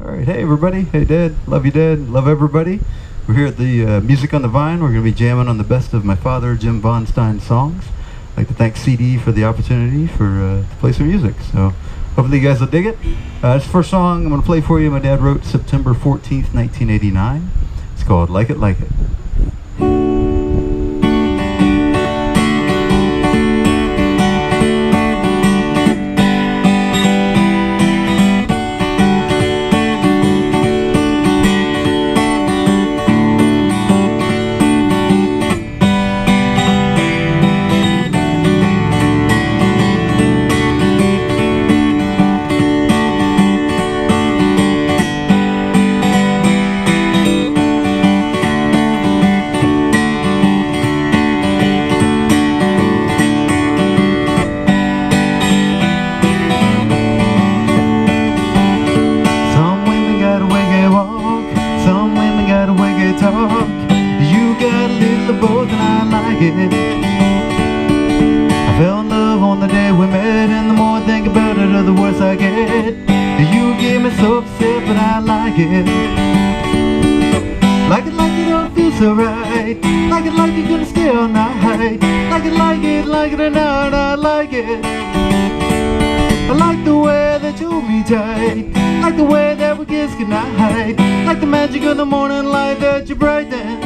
Alright, hey everybody. Hey Dad. Love you, Dad. Love everybody. We're here at the Music on the Vine. We're going to be jamming on the best of my father, Jim Von Stein songs. I'd like to thank CD for the opportunity to play some music. So hopefully you guys will dig it. This first song I'm going to play for you, my dad wrote September 14th, 1989. It's called Like It Like It. Both and I like it. I fell in love on the day we met, and the more I think about it, the worse I get. You get me so upset, but I like it. Like it, don't feel so right. Like it, you're gonna stay all night. Like it or not, I like it. I like the way that you hold me tight. Like the way that we kiss goodnight. Like the magic of the morning light that you brighten.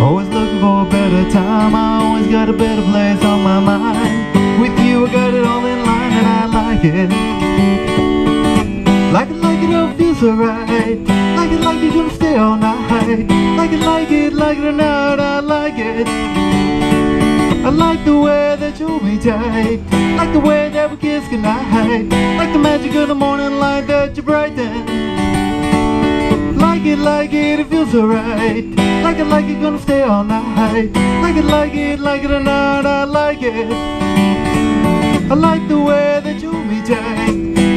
Always looking for a better time. I always got a better place on my mind. With you I got it all in line, and I like it. Like it, don't feel so right. Like it, you're gonna stay all night. Like it or not, I like it. I like the way that you hold me tight. Like the way that we kiss goodnight. Like the magic of the morning light that you brighten. Like it, it feels so right. Like it, gonna stay all night. Like it or not, I like it. I like the way that you hold me tight.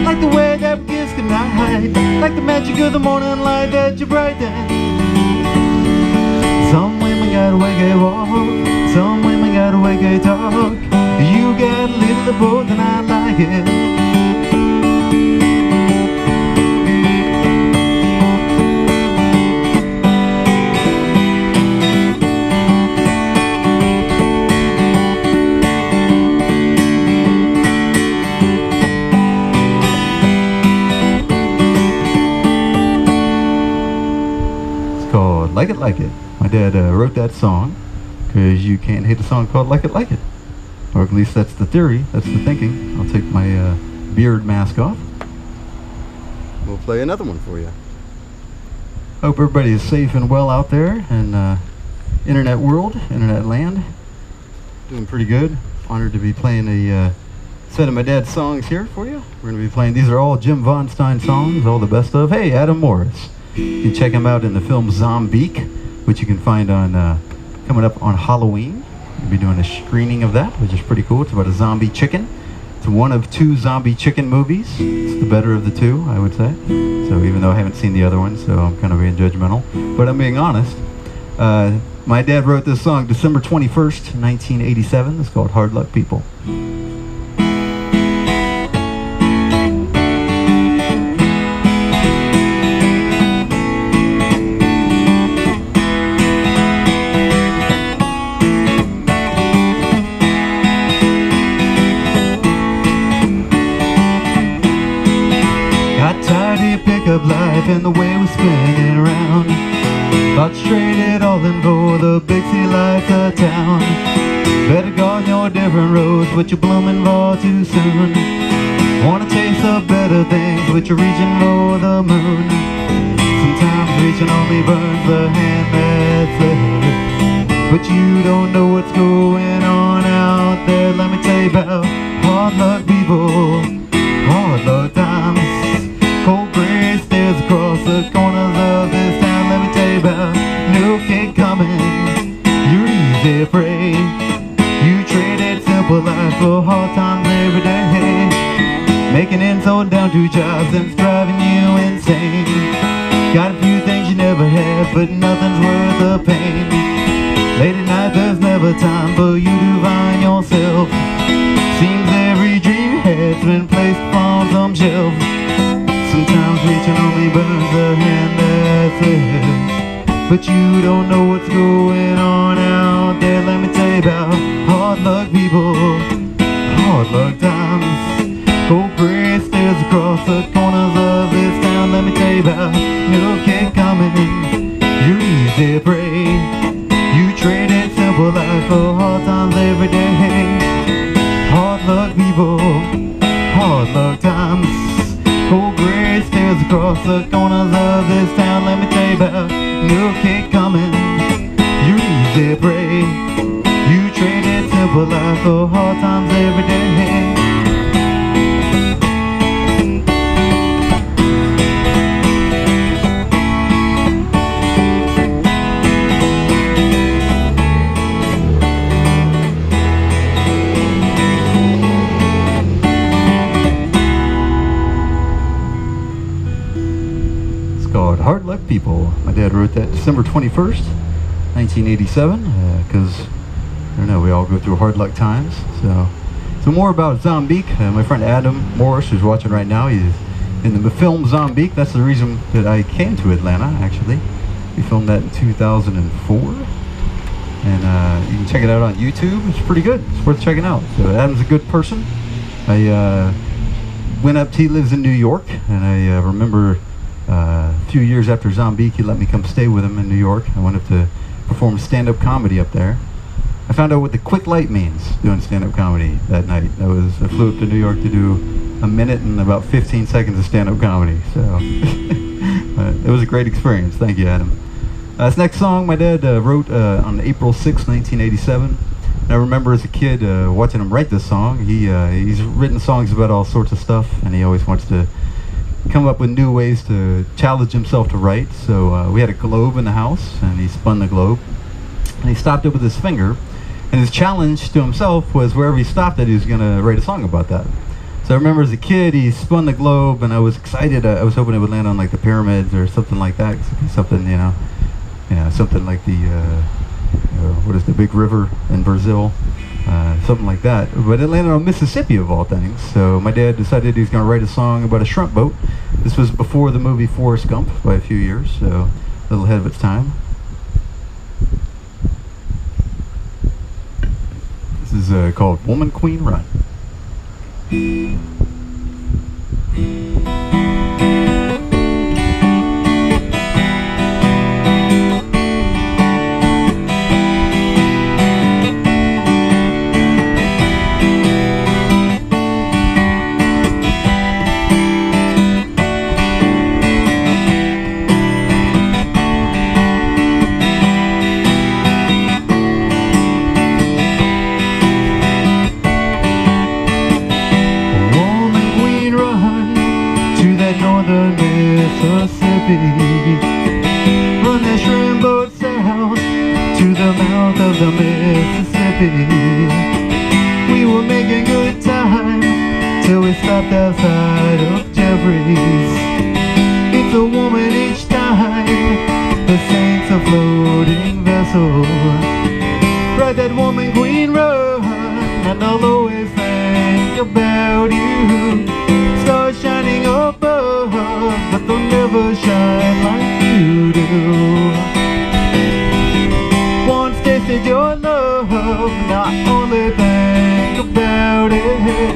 Like the way that we kiss goodnight. Like the magic of the morning light that you brighten. Some women got a way they walk. Some women got a way they talk. You got a little of both, and I like it. Like It Like It. My dad wrote that song because you can't hate a song called Like It Like It. Or at least that's the theory, that's the thinking. I'll take my beard mask off. We'll play another one for you. Hope everybody is safe and well out there in internet world, internet land. Doing pretty good. Honored to be playing a set of my dad's songs here for you. We're going to be playing, these are all Jim Von Stein songs, all the best of. Hey, Adam Morris. You can check him out in the film Zombique, which you can find on coming up on Halloween. We'll be doing a screening of that, which is pretty cool. It's about a zombie chicken. It's one of two zombie chicken movies. It's the better of the two, I would say. So even though I haven't seen the other one, so I'm kind of being judgmental. But I'm being honest. My dad wrote this song December 21st, 1987. It's called Hard Luck People. Up life and the way we spin it around. Thoughts traded all in for the big city life of town. Better guard your different roads, but you're blooming far too soon. Wanna taste the better things, but you're reaching for the moon. Sometimes reaching only burns the hand that's ahead. But you don't know what's going on out there. Let me tell you about hard luck people, hard luck times. Cold gray stairs across the corners of for hard times every day. Making ends hold down 2 jobs and it's driving you insane. Got a few things you never had, but nothing's worth the pain. Late at night there's never time for you to find yourself. Seems every dream you had's been placed on some shelf. Sometimes reaching only burns the hand that's ahead. But you don't know what's going on out there. Let me tell you about hard luck people, hard luck times. Cold gray stairs across the corners of this town. Let me tell you about no kid coming, you're easy prey. You traded simple life for hard times every day. Hard luck people, hard luck times. Cold gray stairs across the corners of this town. Let me tell you about no kid coming, you're easy prey. You traded simple life for hard times every day. Called Hard Luck People. My dad wrote that December 21st, 1987, because, I don't know, we all go through hard luck times. So more about Zombique. My friend Adam Morris, who's watching right now, he's in the film Zombique. That's the reason that I came to Atlanta, actually. We filmed that in 2004. And you can check it out on YouTube. It's pretty good. It's worth checking out. So Adam's a good person. I went up, he lives in New York, and I remember a few years after Zombique, he let me come stay with him in New York. I went up to perform stand-up comedy up there. I found out what the quick light means doing stand-up comedy that night. I flew up to New York to do a minute and about 15 seconds of stand-up comedy. So it was a great experience. Thank you, Adam. This next song my dad wrote on April 6, 1987. And I remember as a kid watching him write this song. He's written songs about all sorts of stuff, and he always wants to come up with new ways to challenge himself to write. So we had a globe in the house, and he spun the globe, and he stopped it with his finger, and his challenge to himself was wherever he stopped it, he was going to write a song about that. So I remember as a kid, he spun the globe, and I was excited. I was hoping it would land on like the pyramids or something like that. Something, something like the what is the big river in Brazil, something like that. But it landed on Mississippi of all things. So my dad decided he was going to write a song about a shrimp boat. This was before the movie Forrest Gump by a few years, so a little ahead of its time. This is called Woman Queen Run. Run that shrimp boat south to the mouth of the Mississippi. We were making good time till we stopped outside of Jeffrey's. It's a woman each time that sinks a floating vessel. Ride that woman queen run, and I'll always think about you. Stars shining above, but they'll never shine like you do. Once tasted your love, now I only think about it.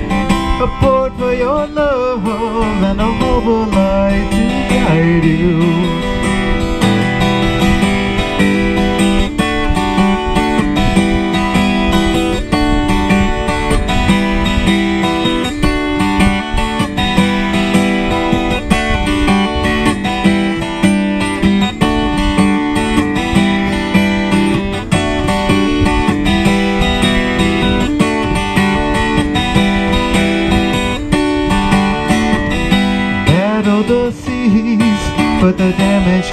A port for your love, and a harbor light to guide you. The seas, but the damage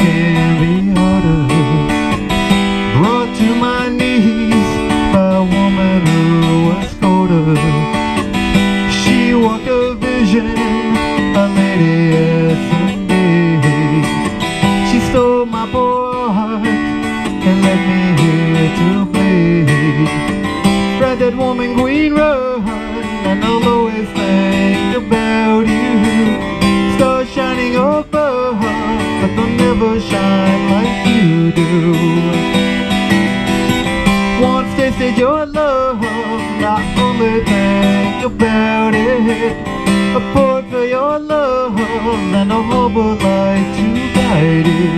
tasted your love, and I only think about it. I poured for your love, and a harbor light to guide you.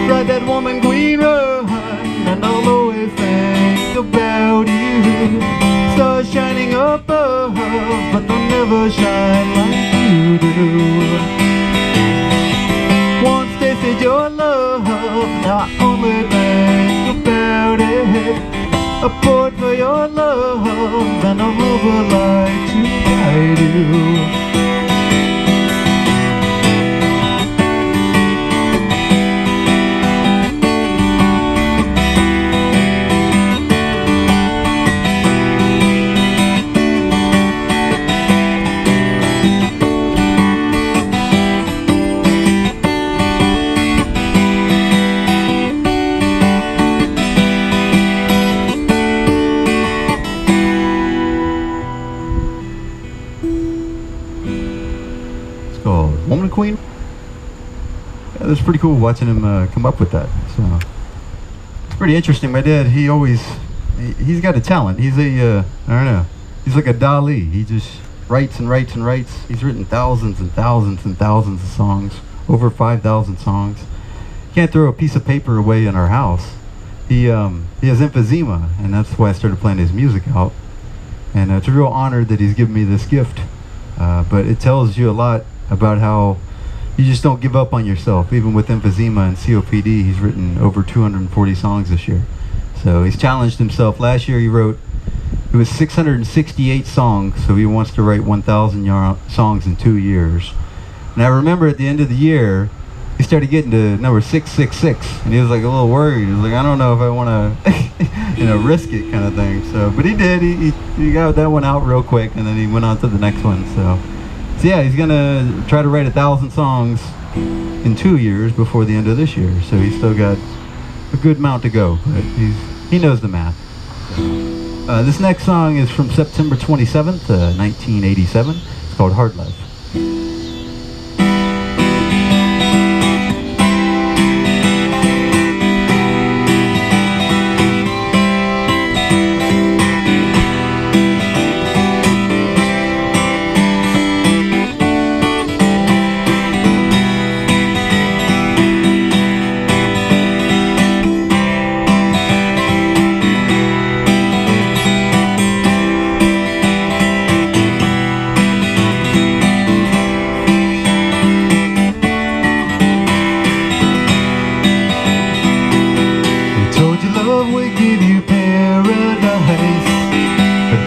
Ride that woman queen run, and I'll always think about you. Stars shining above, but they'll never shine like you do. Once tasted your love, now I only think about it. I poured for your love, and a harbor light to guide you. Called Woman Queen. Yeah, that's pretty cool watching him come up with that. So it's pretty interesting. My dad, he's got a talent. He's a I don't know. He's like a Dali. He just writes and writes and writes. He's written thousands and thousands and thousands of songs, over 5,000 songs. Can't throw a piece of paper away in our house. He has emphysema, and that's why I started playing his music out. And it's a real honor that he's given me this gift. But it tells you a lot about how you just don't give up on yourself. Even with emphysema and COPD, he's written over 240 songs this year. So he's challenged himself. Last year it was 668 songs, so he wants to write 1,000 songs in 2 years. And I remember at the end of the year, he started getting to number 666, and he was like a little worried. He was like, I don't know if I want to, risk it, kind of thing. So, but he did. He got that one out real quick, and then he went on to the next one. So yeah, he's gonna try to write 1,000 songs in 2 years before the end of this year. So he's still got a good amount to go, but he knows the math. This next song is from September 27th, 1987. It's called Hard Life.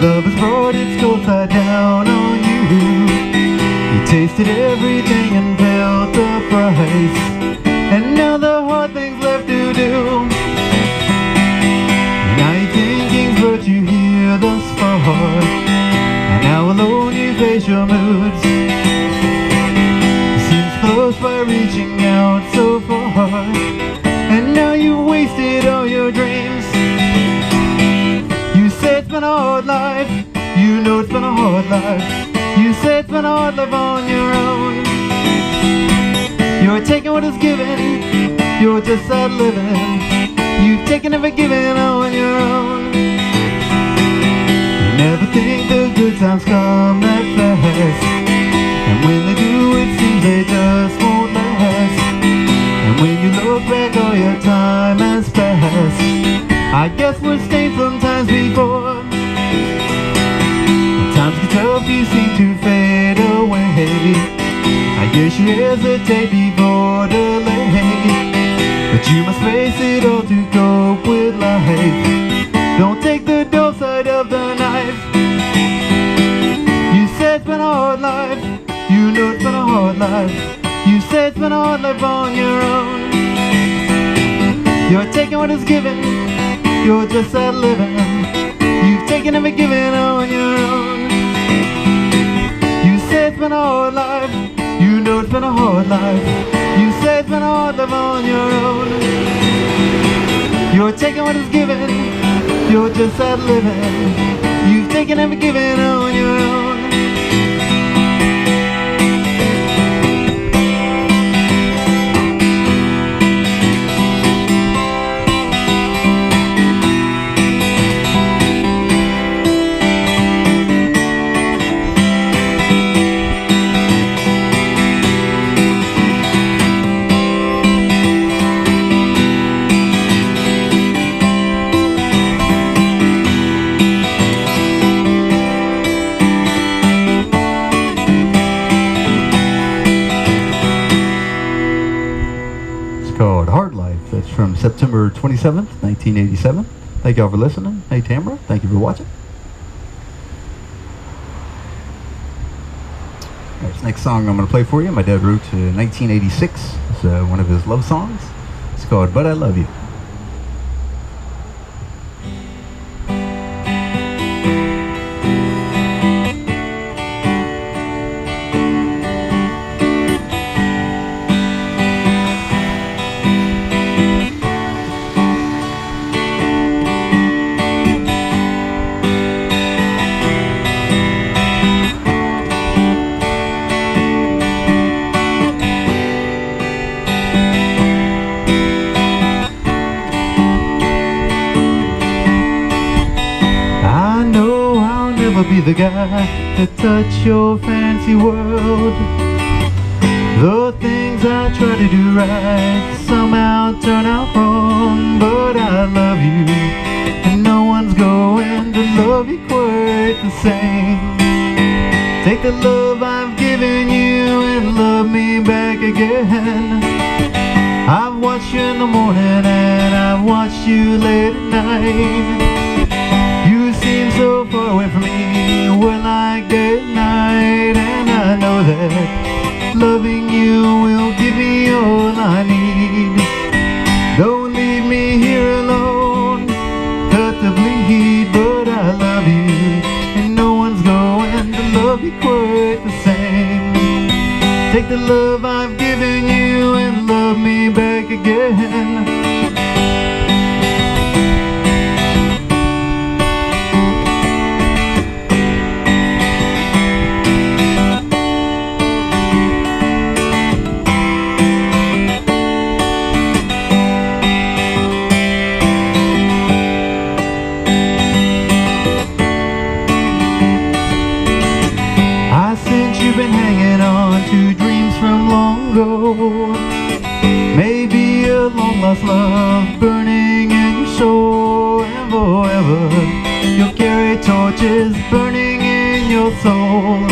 Love has brought its cold side down on you. You tasted everything and felt the price, and now the hard things left to do. Now you're thinking's brought you here thus far, and now alone you face your moods. Seems close by reaching out so far, and now you wasted all your dreams. You said it's been a hard life, you know it's been a hard life. You said it's been a hard life on your own. You're taking what is given, you're just out living. You've taken and forgiven on your own. You never think the good times come that fast, and when they do it seems they just won't last. And when you look back all your time has passed, I guess we're stained from times before. When times get tough you seem to fade away. I guess you hesitate before delay, but you must face it all to cope with life. Don't take the dull side of the knife. You said it's been a hard life, you know it's been a hard life. You said it's been a hard life on your own. You're taking what is given, you're just out living. You've taken and forgiven on your own. You said it's been a hard life, you know it's been a hard life. You said it's been a hard life on your own. You're taking what is given, you're just out living. You've taken and forgiven on your own. from September 27th, 1987. Thank y'all for listening. Hey, Tamara, thank you for watching. This next song I'm going to play for you, my dad wrote in 1986. It's one of his love songs. It's called But I Love You. Be the guy that touch your fancy world. The things I try to do right somehow turn out wrong. But I love you, and no one's going to love you quite the same. Take the love I've given you and love me back again. I've watched you in the morning and I've watched you late at night. You seem so far away from me, we're like day and night. And I know that loving you will give me all I need. Don't leave me here alone, cut the bleed. But I love you, and no one's going to love you quite the same. Take the love I've given you and love me back again. You've been hanging on to dreams from long ago. Maybe a long lost love burning in your soul. And forever you'll carry torches burning in your soul.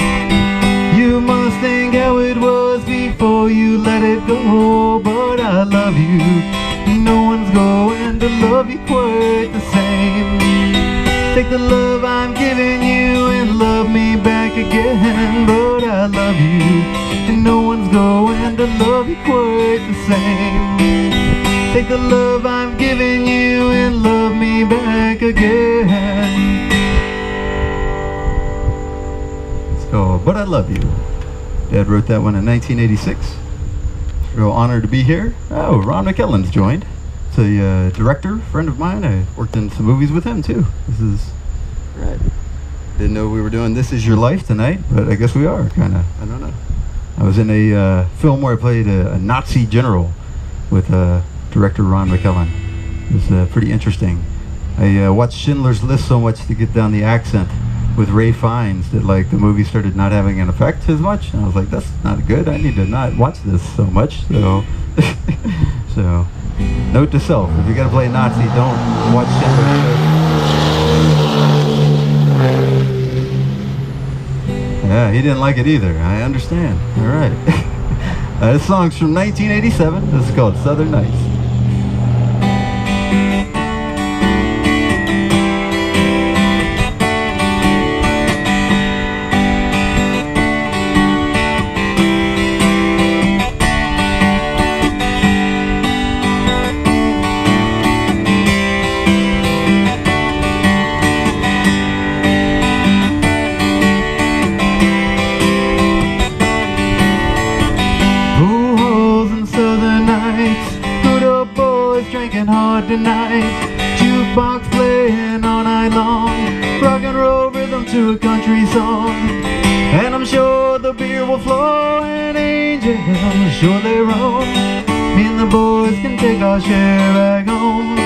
You must think how it was before you let it go. But I love you, no one's going to love you quite the same. Take the love I'm giving you and love me back again. But I love you, and no one's going to love you quite the same. Take the love I'm giving you and love me back again. It's called But I Love You. Dad wrote that one in 1986. Real honor to be here. Oh, Ron McKellen's joined. It's a director, friend of mine. I worked in some movies with him too. This is right. Didn't know we were doing This Is Your Life tonight, but I guess we are, kind of. I don't know. I was in a film where I played a Nazi general with director Ron McKellen. It was pretty interesting. I watched Schindler's List so much to get down the accent with Ray Fiennes that like the movie started not having an effect as much. And I was like, that's not good. I need to not watch this so much. So, so note to self: if you got to play a Nazi, don't watch Schindler's List. Yeah, he didn't like it either. I understand. All right. This song's from 1987. This is called Southern Nights. Drinking hard tonight, jukebox playing all night long, rock and roll rhythm to a country song. And I'm sure the beer will flow and angels, I'm sure they roam. Me and the boys can take our share back home.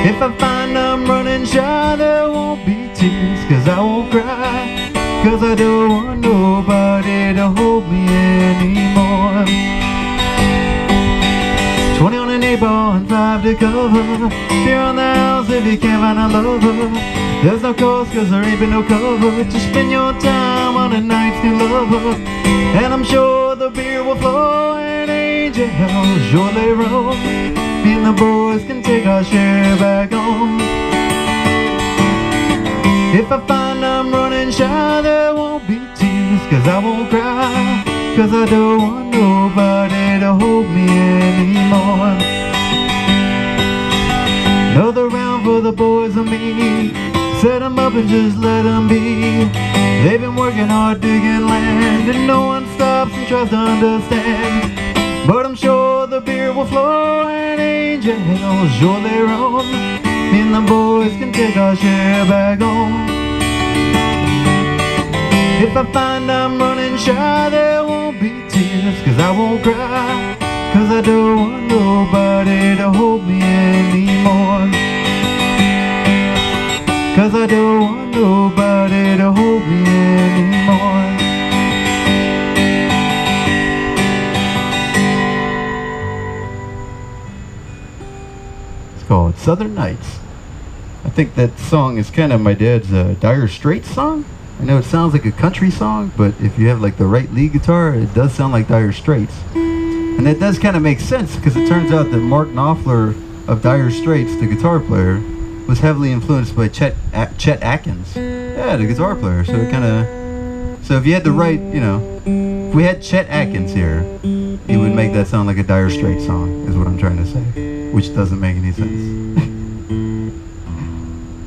If I find I'm running shy, there won't be tears, cause I won't cry, cause I don't want nobody to hold me anymore. 20 on an 8-ball and 5 to cover. Beer on the house if you can't find a lover. There's no cost cause there ain't been no cover. Just spend your time on a night's new lover. And I'm sure the beer will flow and angel, surely roam. Me and the boys can take our share back home. If I find I'm running shy, there won't be tears, 'cause I won't cry, 'cause I don't want nobody to hold me anymore. Another round for the boys and me. Set them up and just let them be. They've been working hard digging land, and no one stops and tries to understand. But I'm sure the beer will flow and angels surely roam. Me and the boys can take our share back home. If I find I'm running shy, there won't be tears, 'cause I won't cry, 'cause I don't want nobody to hold me anymore. 'Cause I don't want nobody to hold me anymore. It's called Southern Nights. I think that song is kind of my dad's Dire Straits song. I know it sounds like a country song, but if you have like the right lead guitar, it does sound like Dire Straits. And that does kind of make sense, because it turns out that Mark Knopfler of Dire Straits, the guitar player, was heavily influenced by Chet Atkins. Yeah, the guitar player. So it kind of, so if you had the right, you know, if we had Chet Atkins here, he would make that sound like a Dire Straits song, is what I'm trying to say, which doesn't make any sense.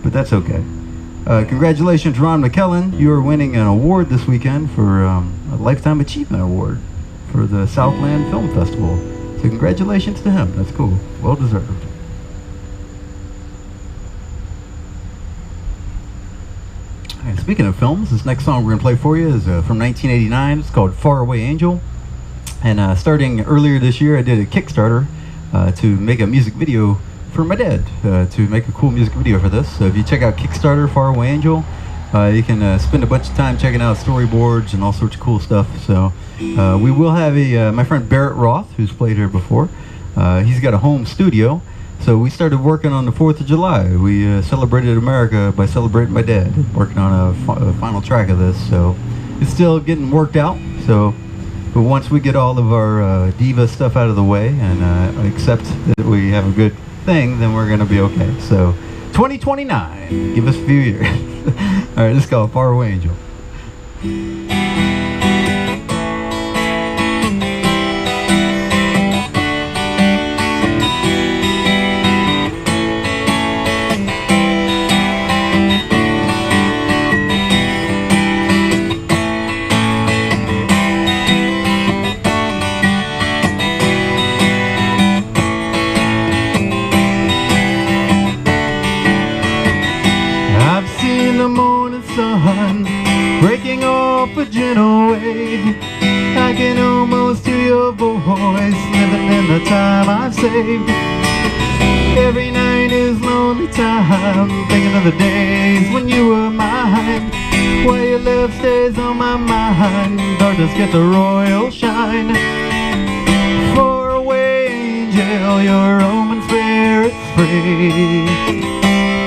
But that's okay. Congratulations, Ron McKellen. You are winning an award this weekend for a Lifetime Achievement Award for the Southland Film Festival. So congratulations to him. That's cool. Well deserved. And speaking of films, this next song we're going to play for you is from 1989. It's called Far Away Angel. And starting earlier this year, I did a Kickstarter to make a music video for my dad, to make a cool music video for this. So if you check out Kickstarter, Far Away Angel, you can spend a bunch of time checking out storyboards and all sorts of cool stuff. So we will have my friend Barrett Roth, who's played here before. He's got a home studio. So we started working on the 4th of July. We celebrated America by celebrating my dad, working on a final track of this. So it's still getting worked out. So, but once we get all of our diva stuff out of the way and accept that we have a good thing, then we're going to be okay. So 2029, give us a few years. All right, this is called Far Away Angel. Breaking off a gentle wave, I can almost hear your voice, living in the time I've saved. Every night is lonely time, thinking of the days when you were mine. Why your love stays on my mind, darkness gets a royal shine. Far away angel, your roaming spirit's free.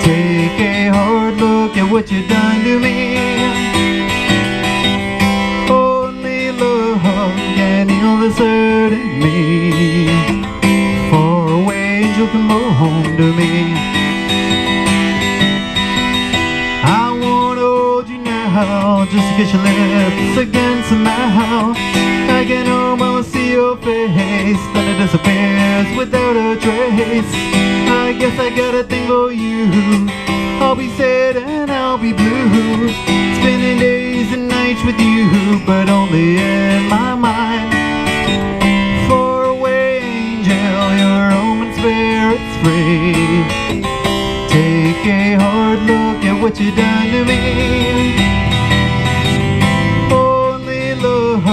Take a hard look at what you've done to me. Only love can heal this hurt in me. Far away angel, come home to me. I wanna hold you now, just to kiss your lips again somehow. I can almost see your face, then it disappears without a trace. I guess I got a thing for you. I'll be sad and I'll be blue, spending days and nights with you, but only in my mind. Far away angel, your roaming spirit's free. Take a hard look at what you've done to me. Only love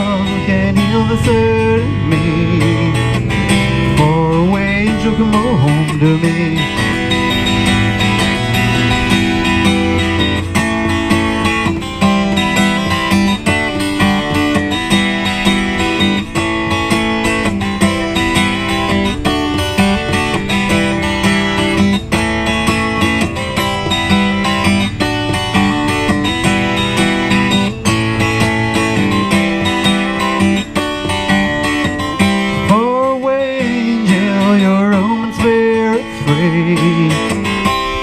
can heal the hurt in me. Far away angel, come home to me.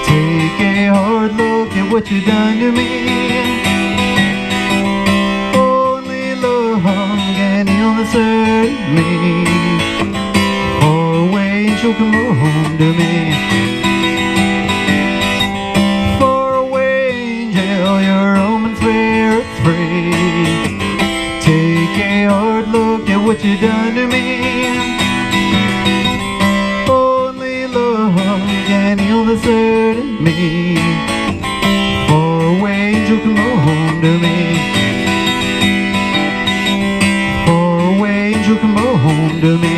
Take a hard look at what you've done to me. Only love can heal this hurt me. Far away angel, come home to me. Far away angel, your home and spirit's free. Take a hard look at what you've done to me. Only love can heal this hurt in me. Far away angel, come home to me. Far away angel, come home to me.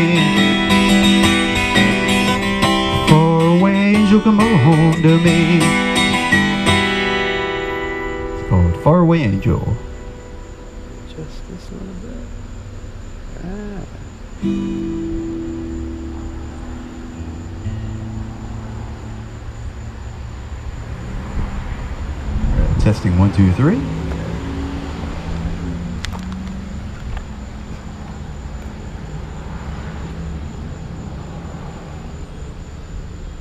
Far away angel, come home to me. It's called Far Away Angel. Just this little bit. Testing 1, 2, 3.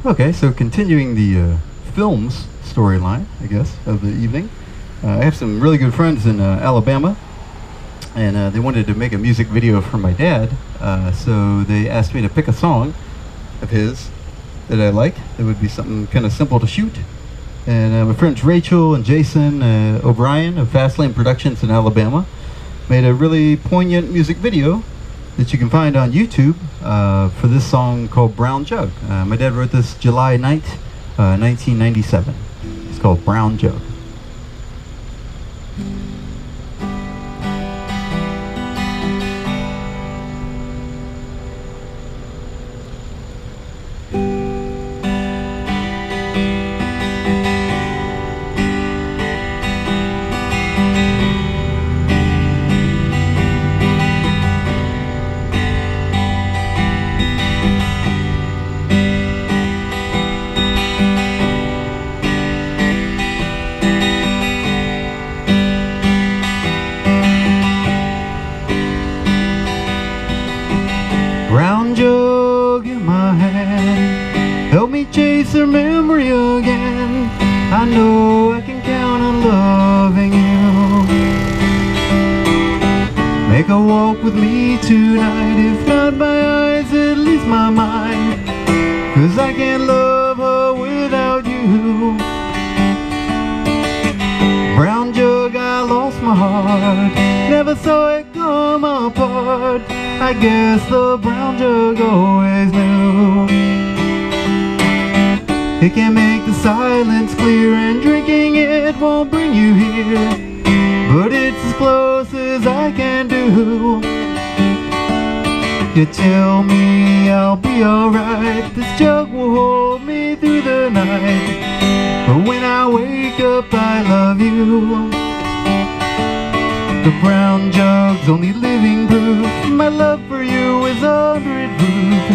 Okay, so continuing the films storyline, I guess, of the evening. I have some really good friends in Alabama, and they wanted to make a music video for my dad, so they asked me to pick a song of his that I like. That would be something kind of simple to shoot. And my friends Rachel and Jason O'Brien of Fastlane Productions in Alabama made a really poignant music video that you can find on YouTube for this song called Brown Jug. My dad wrote this July 9th, 1997. It's called Brown Jug. Brown jug in my hand, help me chase her memory again. I know I can count on loving you. Make a walk with me tonight, if not my eyes, at least my mind. 'Cause I can't love her without you. Brown jug, I lost my heart, never saw it come apart. I guess the brown jug always knew. It can make the silence clear, and drinking it won't bring you here. But it's as close as I can do. You tell me I'll be alright, this jug will hold me through the night. But when I wake up I love you. The brown jug's only living proof my love for you is under its roof.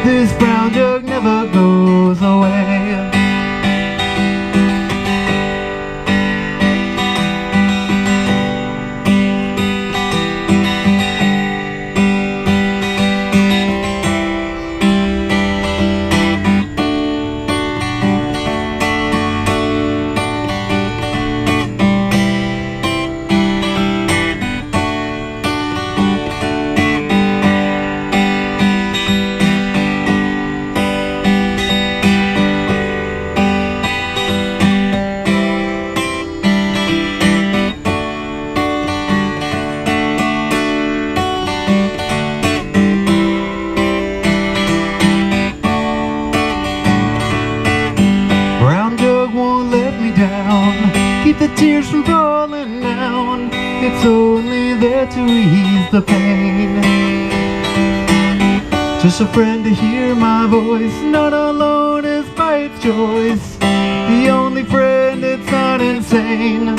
This brown jug never goes away. Keep the tears from falling down. It's only there to ease the pain. Just a friend to hear my voice, not alone as by its choice. The only friend that's not insane.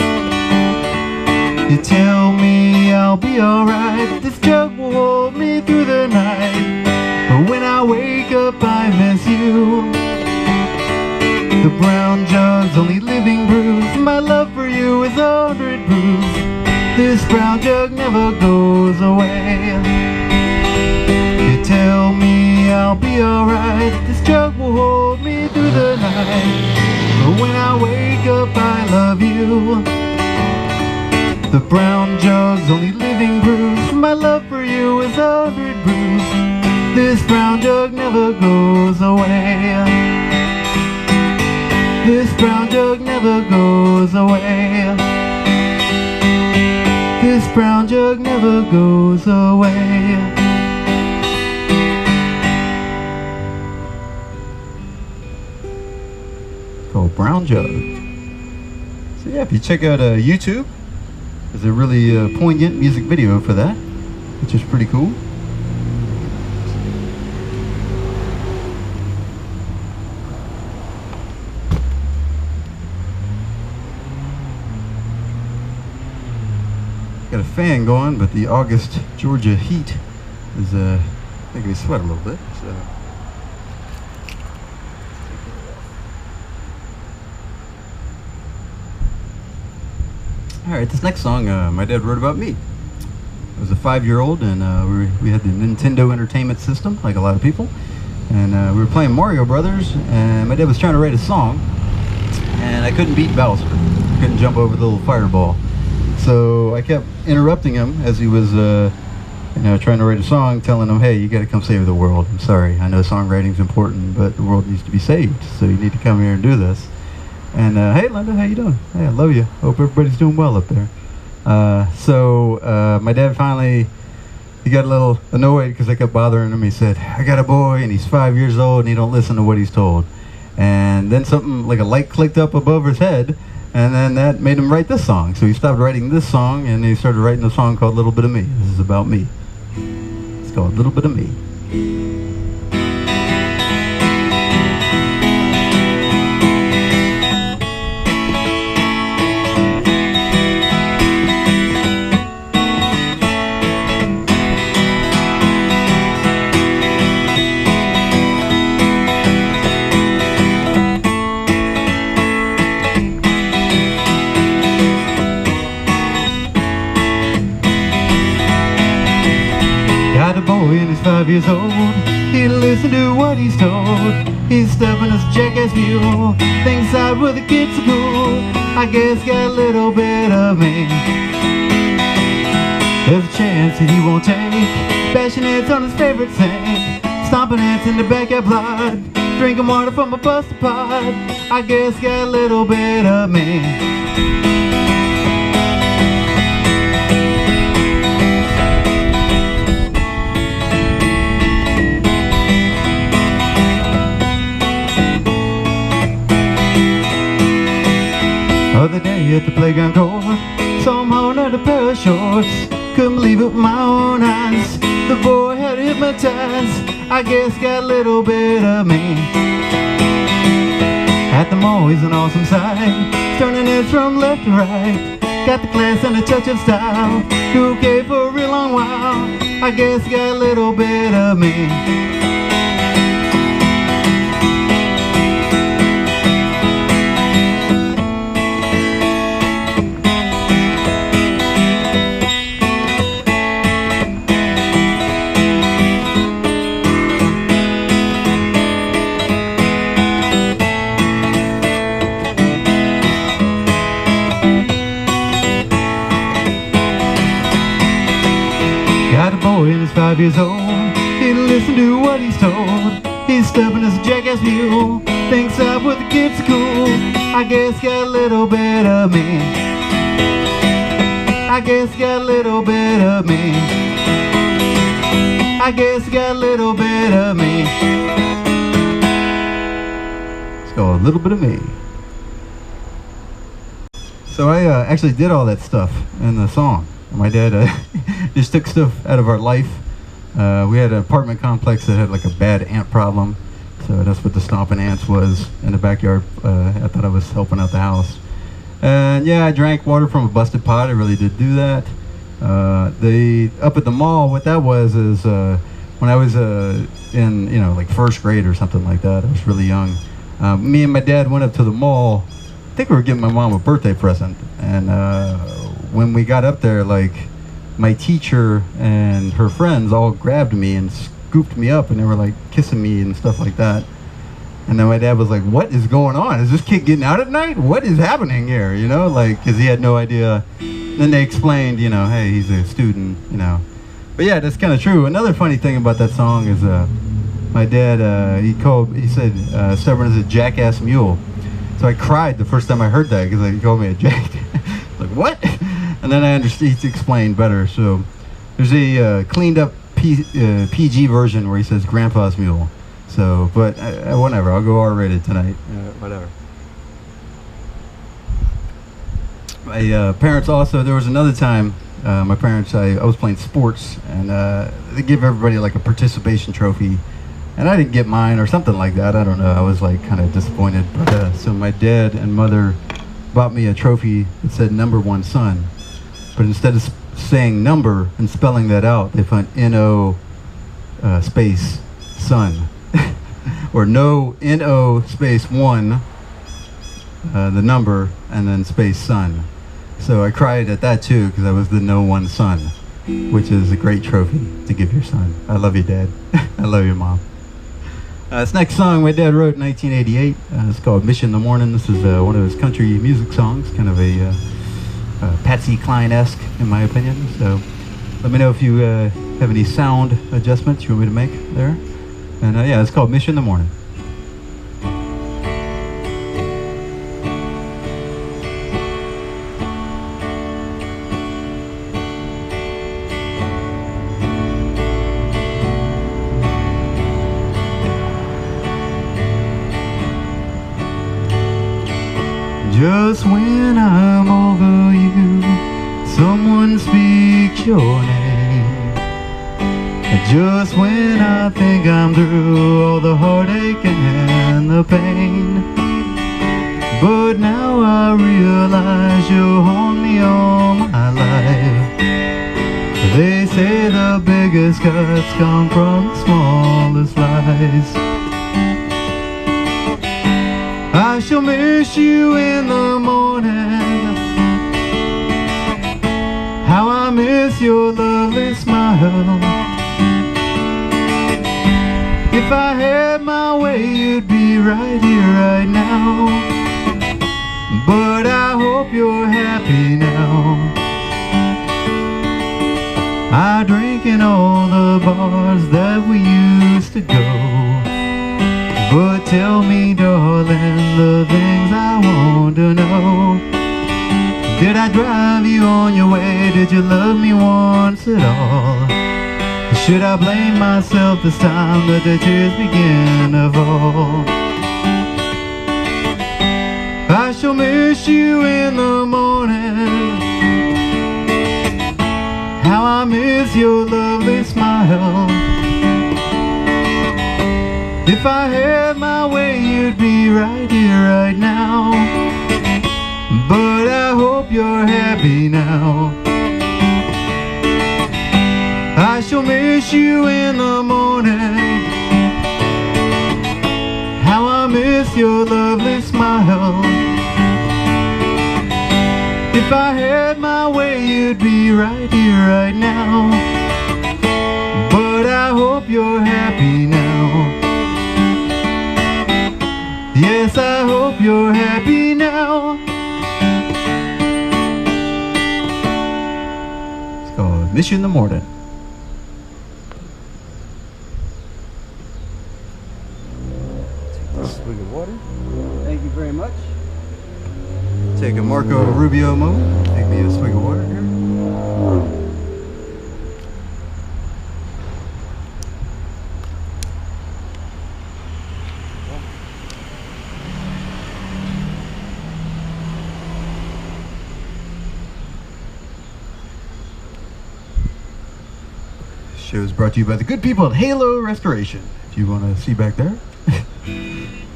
You tell me I'll be alright, this jug will hold me through the night. But when I wake up I miss you. The brown jug's only living proof my love for you is 100 proof. This brown jug never goes away. You tell me I'll be alright, this jug will hold me through the night. But when I wake up, I love you. The brown jug's only living proof my love for you is 100 proof. This brown jug never goes away. This brown jug never goes away. This brown jug never goes away. Called Brown Jug. So yeah, if you check out YouTube, there's a really poignant music video for that, which is pretty cool. Got a fan going, but the August Georgia heat is making me sweat a little bit. So. Alright, this next song my dad wrote about me. I was a 5-year-old and we had the Nintendo Entertainment System, like a lot of people. And we were playing Mario Brothers, and my dad was trying to write a song, and I couldn't beat Bowser. I couldn't jump over the little fireball. So I kept interrupting him as he was trying to write a song, telling him, hey, you got to come save the world. I'm sorry, I know songwriting's important, but the world needs to be saved, so you need to come here and do this. And hey Linda, how you doing? Hey, I love you. Hope everybody's doing well up there. So my dad finally, he got a little annoyed because I kept bothering him. He said, I got a boy and he's 5 years old and he don't listen to what he's told. And then something like a light clicked up above his head, and then that made him write this song. So he stopped writing this song and he started writing a song called Little Bit of Me. This is about me. It's called Little Bit of Me. Got a boy and he's 5 years old. He listen to what he's told. He's stubborn as a jackass mule. Thinks out with the kids are cool. I guess got a little bit of me. There's a chance that he won't take. Bashing ants on his favorite sink. Stomping ants in the backyard block. Drinking water from a busted pot. I guess got a little bit of me. Other day at the playground court, saw him holding out a pair of shorts. Couldn't believe it with my own eyes. The boy had hypnotized. I guess got a little bit of me. At the mall he's an awesome sight, turning heads from left to right. Got the class and a touch of style. Okay for a real long while. I guess got a little bit of me. Got a boy and he's 5 years old. He listen to what he's told. He's stubborn as a jackass mule. Thinks out with the kids are cool. I guess got a little bit of me. I guess got a little bit of me. I guess got a little bit of me. It's called A Little Bit of Me. So I actually did all that stuff in the song. My dad just took stuff out of our life. We had an apartment complex that had like a bad ant problem, so that's what the stomping ants was in the backyard. I thought I was helping out the house. And yeah, I drank water from a busted pot. I really did do that. Up at the mall, what that was is when I was in like first grade or something like that. I was really young. Me and my dad went up to the mall. I think we were giving my mom a birthday present, and when we got up there, like my teacher and her friends all grabbed me and scooped me up, and they were like kissing me and stuff like that. And then my dad was like, what is going on? Is this kid getting out at night? What is happening here? You know, like, because he had no idea. Then they explained, you know, hey, he's a student, you know. But yeah, that's kind of true. Another funny thing about that song is my dad, he said, Stubborn is a jackass mule. So I cried the first time I heard that because he called me a jack. Like, what? And then I understood, he explained better. So there's a cleaned up PG version where he says grandpa's mule. So, but whatever, I'll go R-rated tonight. Whatever. My parents also, there was another time, my parents, I was playing sports, and they give everybody like a participation trophy, and I didn't get mine or something like that. I don't know, I was like kind of disappointed. But so my dad and mother bought me a trophy that said #1 son, but instead of saying number and spelling that out, they put N-O space son. Or no, N-O space 1, the number, and then space son. So I cried at that too, because I was the No One Son, which is a great trophy to give your son. I love you, Dad. I love you, Mom. This next song my dad wrote in 1988. It's called Mission in the Morning. This is one of his country music songs, kind of a Patsy Cline-esque, in my opinion. So let me know if you have any sound adjustments you want me to make there. And yeah, it's called Mission in the Morning. Just when I'm over you, someone speaks your name. Just when I think I'm through all the heartache and the pain, but now I realize you'll haunt me all my life. They say the biggest cuts come from the smallest lies. I shall miss you in the morning. How I miss your lovely smile. If I had my way, you'd be right here, right now. But I hope you're happy now. I drink in all the bars that we used to go. But tell me, darling, the things I want to know. Did I drive you on your way? Did you love me once at all? Should I blame myself this time that the tears begin to fall? I shall miss you in the morning. How I miss your lovely smile. If I had my way, you'd be right here, right now. But I hope you're happy now. I shall miss you in the morning. How I miss your lovely smile. If I had my way, you'd be right here, right now. But I hope you're happy now. Yes, I hope you're happy now. It's called Mission in the Morning. Swig of water. Thank you very much. Take a Marco Rubio moment. Take me a swig of water here. This show is brought to you by the good people at Halo Restoration. If you want to see back there.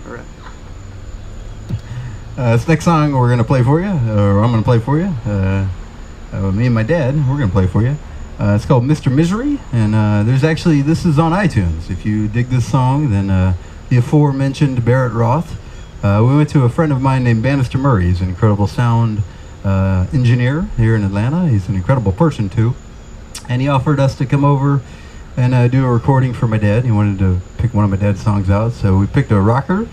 Alright. This next song we're going to play for you, or I'm going to play for you, me and my dad, we're going to play for you. It's called Mr. Misery, and there's actually, this is on iTunes. If you dig this song, then the aforementioned Barrett Roth. We went to a friend of mine named Bannister Murray. He's an incredible sound engineer here in Atlanta. He's an incredible person too. And he offered us to come over and do a recording for my dad. He wanted to pick one of my dad's songs out, so we picked a rocker.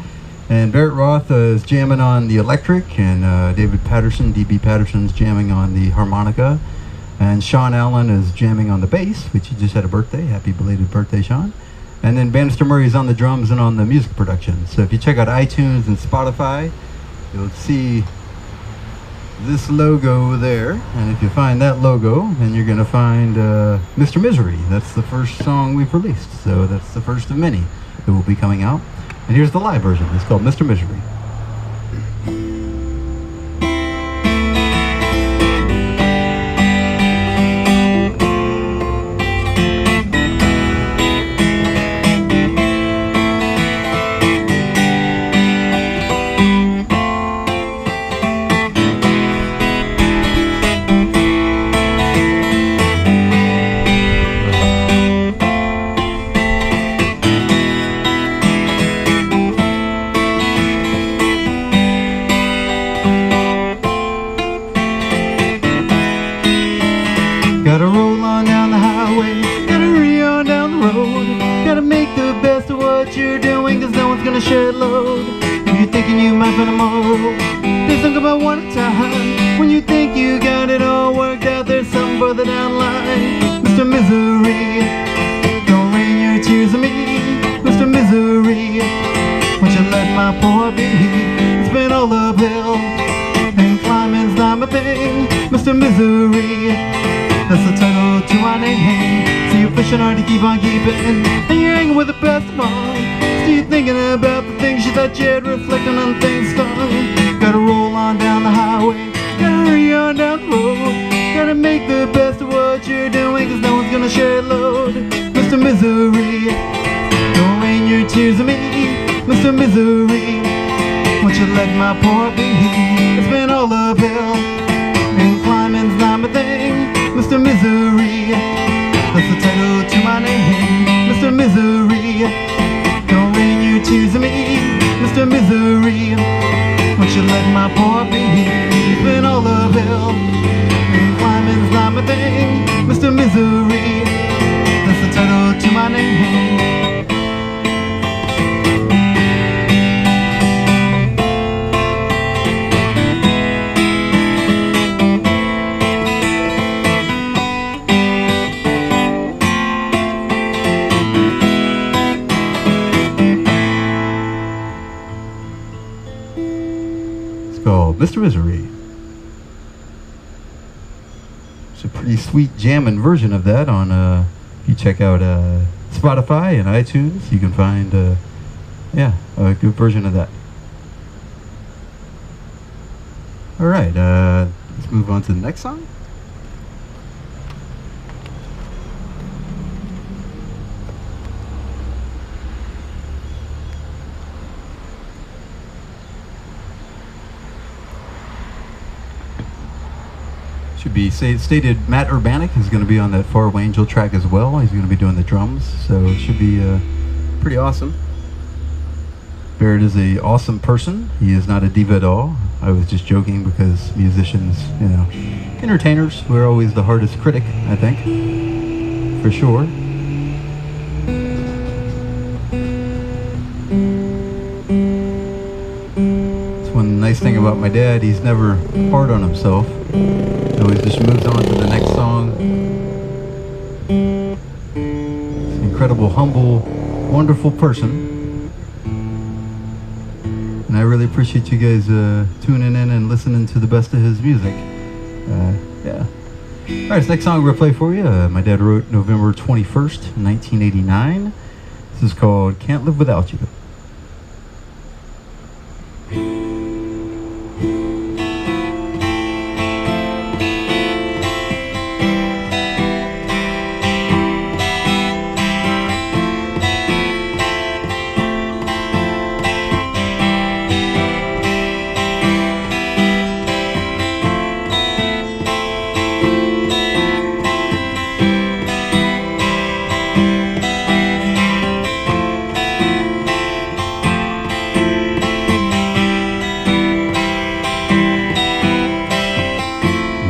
And Barrett Roth is jamming on the electric, and David Patterson, DB Patterson's jamming on the harmonica, and Sean Allen is jamming on the bass, which he just had a birthday. Happy belated birthday, Sean. And then Bannister Murray's on the drums and on the music production. So if you check out iTunes and Spotify, you'll see this logo there, and if you find that logo, then you're going to find Mr. Misery. That's the first song we've released, so that's the first of many that will be coming out. And here's the live version. It's called Mr. Misery. Gotta roll on down the highway, gotta hurry on down the road. Gotta make the best of what you're doing, cause no one's gonna share a load. If you're thinking you might find tomorrow, just think about one at a time. When you think you got it all worked out, there's something further down the line. Mr. Misery, don't rain your tears on me. Mr. Misery, won't you let my poor be? It's been all uphill, and climbing's not my thing. Mr. Misery, that's the title to my name. So you're pushing hard to keep on keeping, and you're hanging with the best of all. Still thinking about the things you thought you had, reflecting on things done. Gotta roll on down the highway, gotta hurry on down the road. Gotta make the best of what you're doing, cause no one's gonna share a load. Mr. Misery, don't rain your tears on me. Mr. Misery, won't you let my poor be? It's been all uphill, and climbing's not my thing. Mr. Misery, that's the title to my name. Mr. Misery, don't rain your tears on me. Mr. Misery, won't you let my poor be? It's been all uphill, and climbing's not my thing. Mr. Misery, that's the title to my name. Called Mr. Misery. It's a pretty sweet jamming version of that on if you check out Spotify and iTunes, you can find yeah, a good version of that. Alright, let's move on to the next song. Should be stated Matt Urbanik is going to be on that Far Away Angel track as well. He's going to be doing the drums, so it should be pretty awesome. Barrett is an awesome person. He is not a diva at all. I was just joking because musicians, you know, entertainers, we're always the hardest critic, I think, for sure. That's one nice thing about my dad. He's never hard on himself. So he just moves on to the next song. He's an incredible, humble, wonderful person. And I really appreciate you guys tuning in and listening to the best of his music. Yeah. Alright, this next song we're going to play for you. My dad wrote November 21st, 1989. This is called Can't Live Without You.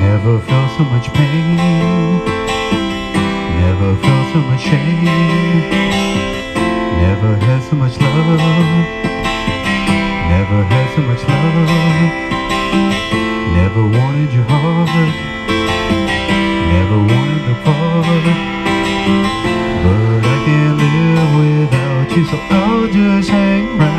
Never felt so much pain, never felt so much shame. Never had so much love. Never had so much love. Never wanted your heart. Never wanted the part. But I can't live without you, so I'll just hang around.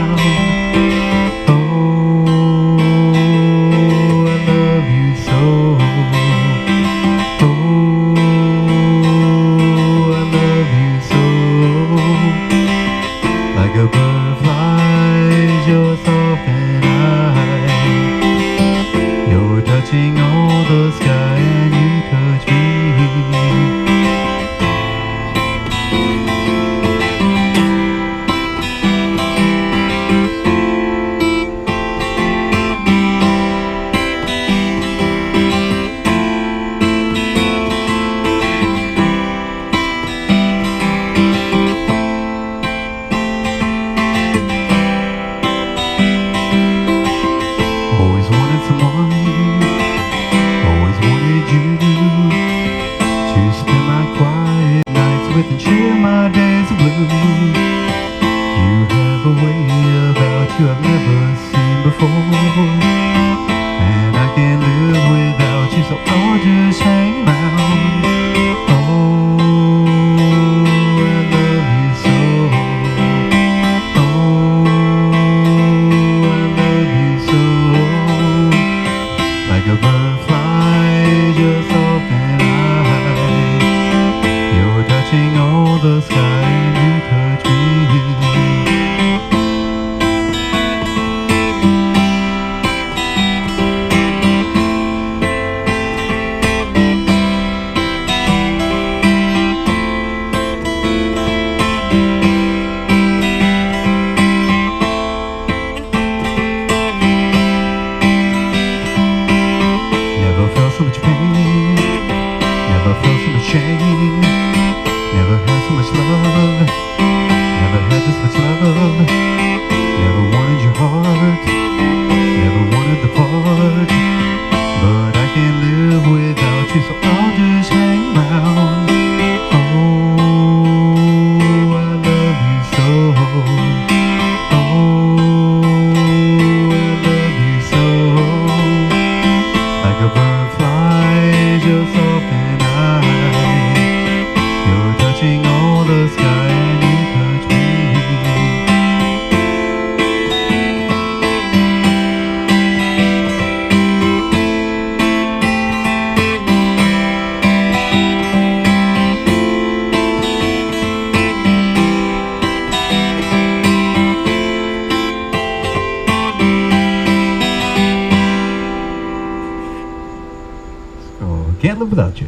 Can't Live Without You.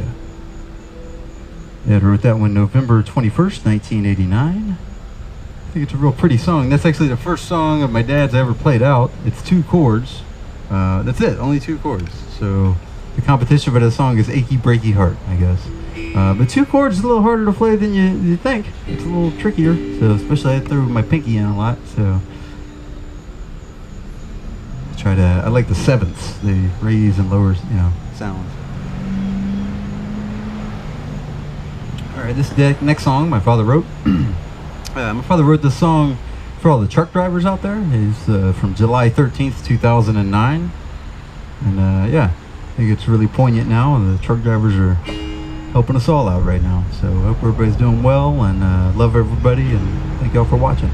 Yeah, I wrote that one November 21st, 1989. I think it's a real pretty song. That's actually the first song of my dad's I ever played out. It's 2 chords. That's it, only 2 chords. So the competition for that song is Achy Breaky Heart, I guess. But 2 chords is a little harder to play than you think. It's a little trickier. So especially I threw my pinky in a lot. So I like the sevenths, the raise and lowers, sounds. Alright, this next song my father wrote. My father wrote this song for all the truck drivers out there. It's from July 13th, 2009. And yeah, I think it's really poignant now. The truck drivers are helping us all out right now. So I hope everybody's doing well, and love everybody, and thank y'all for watching.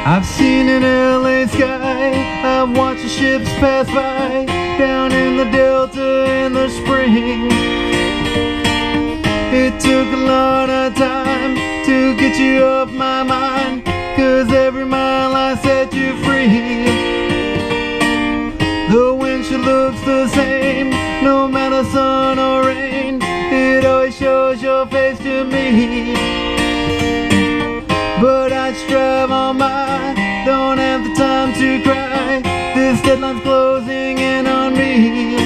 I've seen an LA sky, I've watched the ships pass by, down in the Delta in the spring. It took a lot of time to get you off my mind. No matter sun or rain, it always shows your face to me. But I strive on by, don't have the time to cry. This deadline's closing in on me.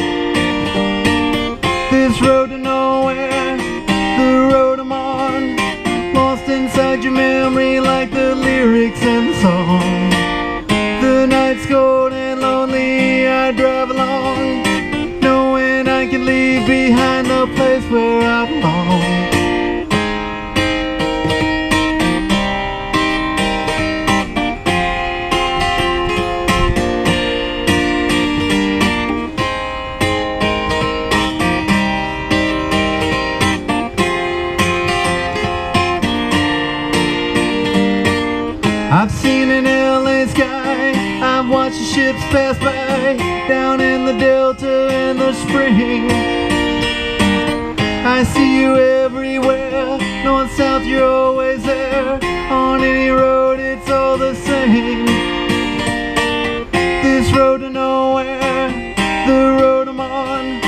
This road to nowhere, the road I'm on, lost inside your memory like the lyrics in the song. The night's cold and lonely, I drive along, knowing I can leave behind the place where I belong. I've seen an LA sky, I've watched the ships pass by, down in the Delta in the spring. I see you everywhere, north, south, you're always there. On any road, it's all the same. This road to nowhere, the road I'm on,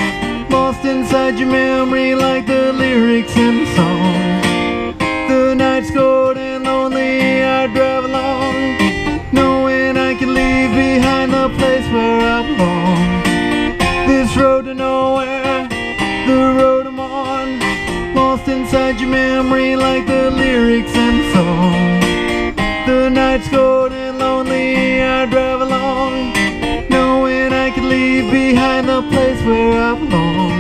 lost inside your memory like the lyrics in the song. The night's cold and lonely, I drive along, knowing I can leave behind the place where I belong. This road to nowhere, the road I'm on, lost inside your memory like the lyrics in the song. The night's cold and lonely, I drive along, knowing I can leave behind the place where I belong.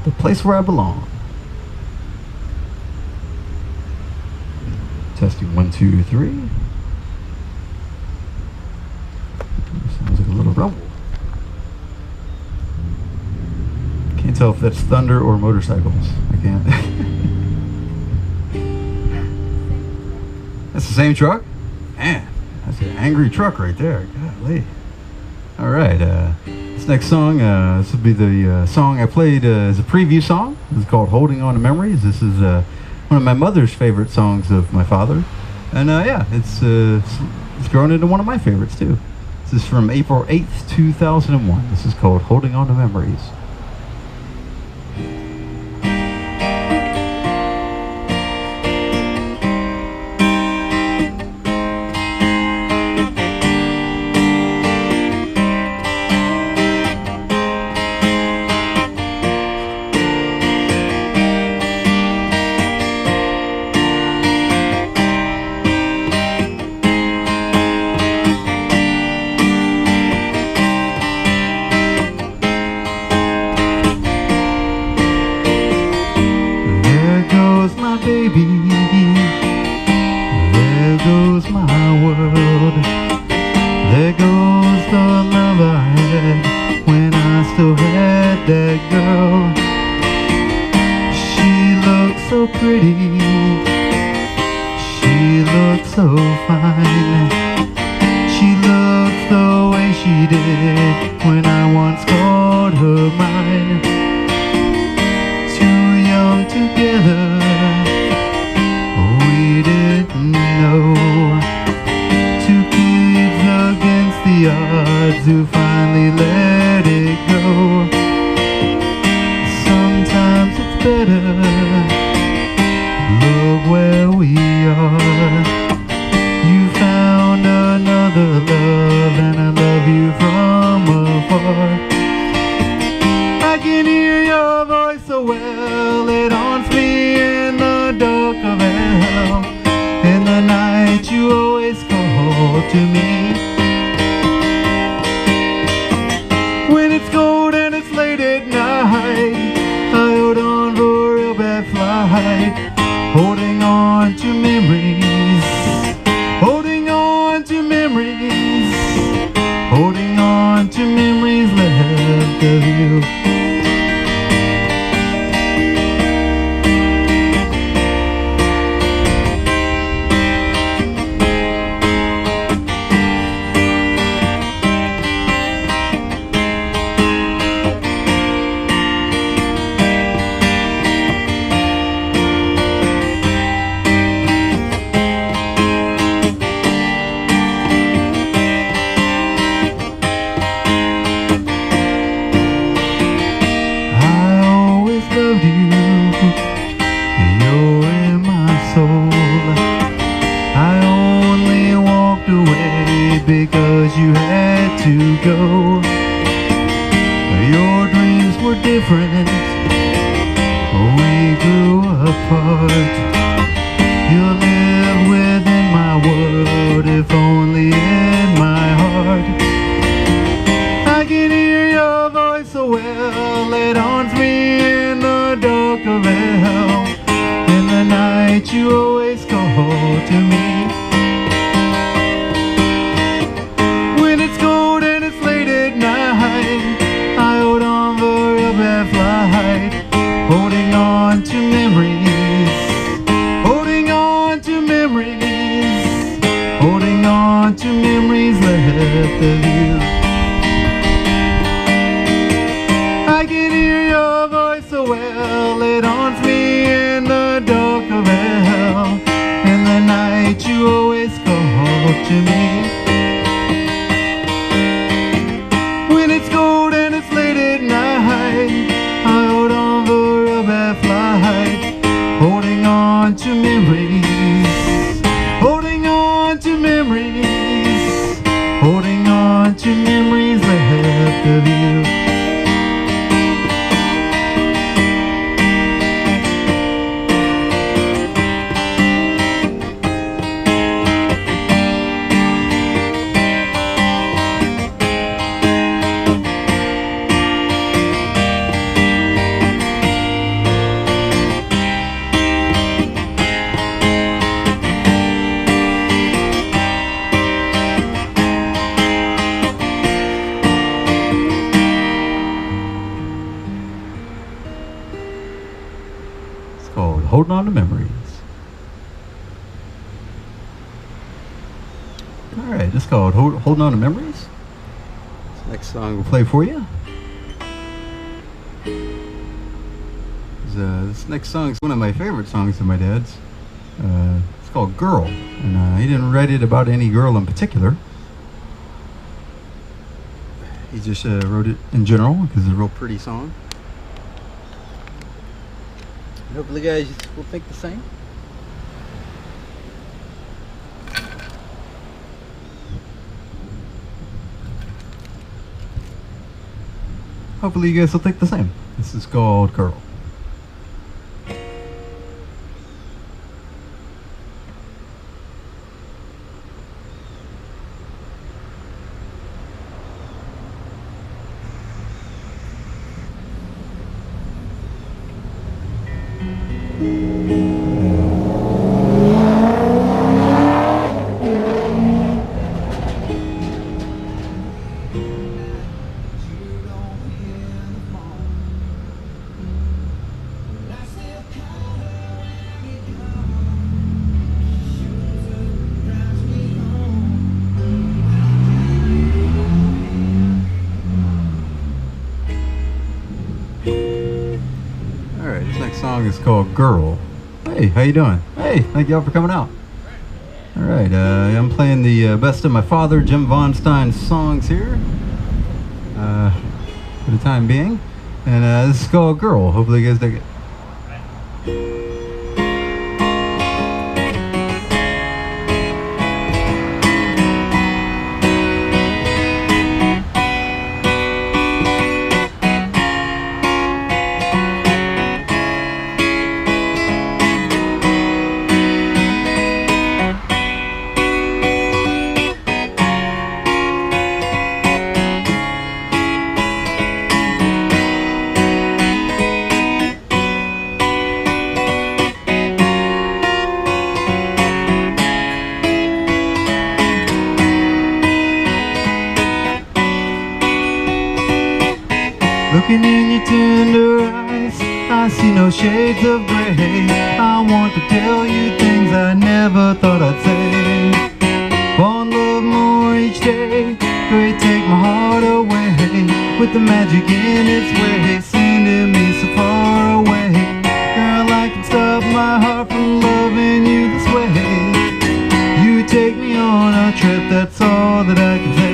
The place where I belong. Testing 1, 2, 3. Sounds like a little rumble. Can't tell if that's thunder or motorcycles. I can't. That's the same truck? Man, that's an angry truck right there. Golly. All right. This next song, this will be the song I played as a preview song. It's called Holding On to Memories. This is one of my mother's favorite songs of my father. And yeah, it's grown into one of my favorites too. This is from April 8th, 2001. This is called Holding On to Memories. Baby, there goes my world. There goes the love I had when I still had that girl. She looked so pretty, she looked so fine. She looked the way she did when I once called her mine. Too young together, we didn't know. Two kids against the odds who finally let it go. Sometimes it's better, look where we are. You found another love and I love you from afar. I can hear your voice so well, it haunts me in the dark of hell. In the night you always call to me. When it's cold and it's late at night, I hold on for a real bad flight, holding on to to memories, holding on to memories, holding on to memories left of you. Because you had to go. Your dreams were different, we grew apart. You live within my world, if only in my heart. I can hear your voice so well, it haunts me in the dark of hell. In the night you always call to me. Holding on to memories, holding on to memories, holding on to memories left of you. I can hear your voice so well, it haunts me in the dark of hell. In the night you always call to me. When it's cold and it's late at night, I hold on for a bad flight, holding on to memories, holding on to memories, holding on to memories left of you. Called Holding On to Memories. Alright, it's called Holding On to Memories. This next song we'll play for you. This next song is one of my favorite songs of my dad's. It's called Girl, and he didn't write it about any girl in particular. He just wrote it in general because it's a real pretty song. Hopefully you guys will think the same. Hopefully you guys will think the same. This is called Girl. Song is called Girl. Hey, how you doing? Hey, thank y'all for coming out. Alright, I'm playing the best of my father, Jim Von Stein's songs here for the time being. And this is called Girl. Hopefully you guys dig it. in her eyes, I see no shades of gray. I want to tell you things I never thought I'd say. Fall in love more each day, great, take my heart away, with the magic in its way, sending me so far away. Girl, I can stop my heart from loving you this way. You take me on a trip, that's all that I can say.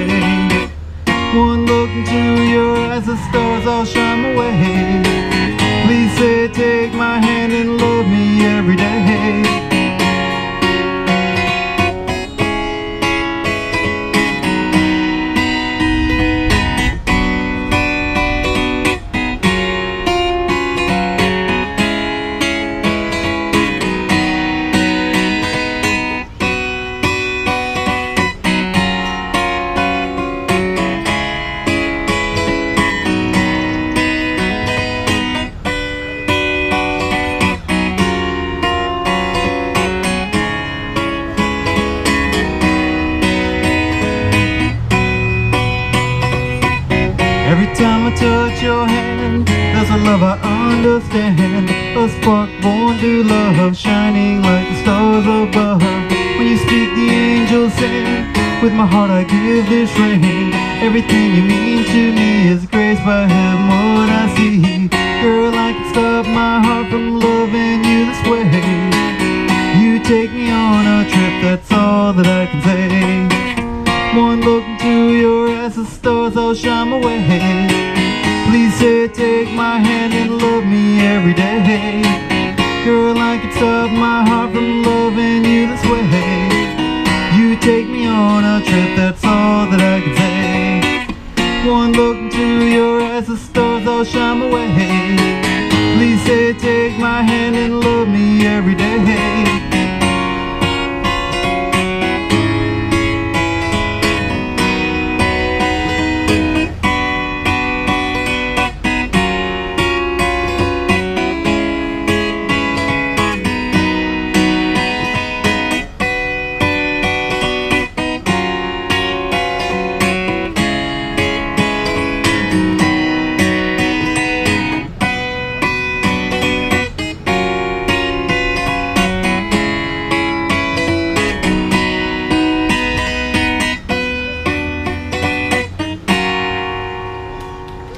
One look into your eyes, the stars all shine away. Please say, take my hand and love me every day. Every time I touch your hand, there's a love I understand, a spark born to love, shining like the stars above. When you speak, the angels sing, with my heart I give this ring. Everything you mean to me is graced by heaven, what I see. Girl, I can stop my heart from loving you this way. You take me on a trip, that's all that I can say. One look into your eyes, the stars all shine away. Please say, take my hand and love me every day. Girl, I can stop my heart from loving you this way. You take me on a trip, that's all that I can say. One look into your eyes, the stars all shine away. Please say, take my hand and love me every day.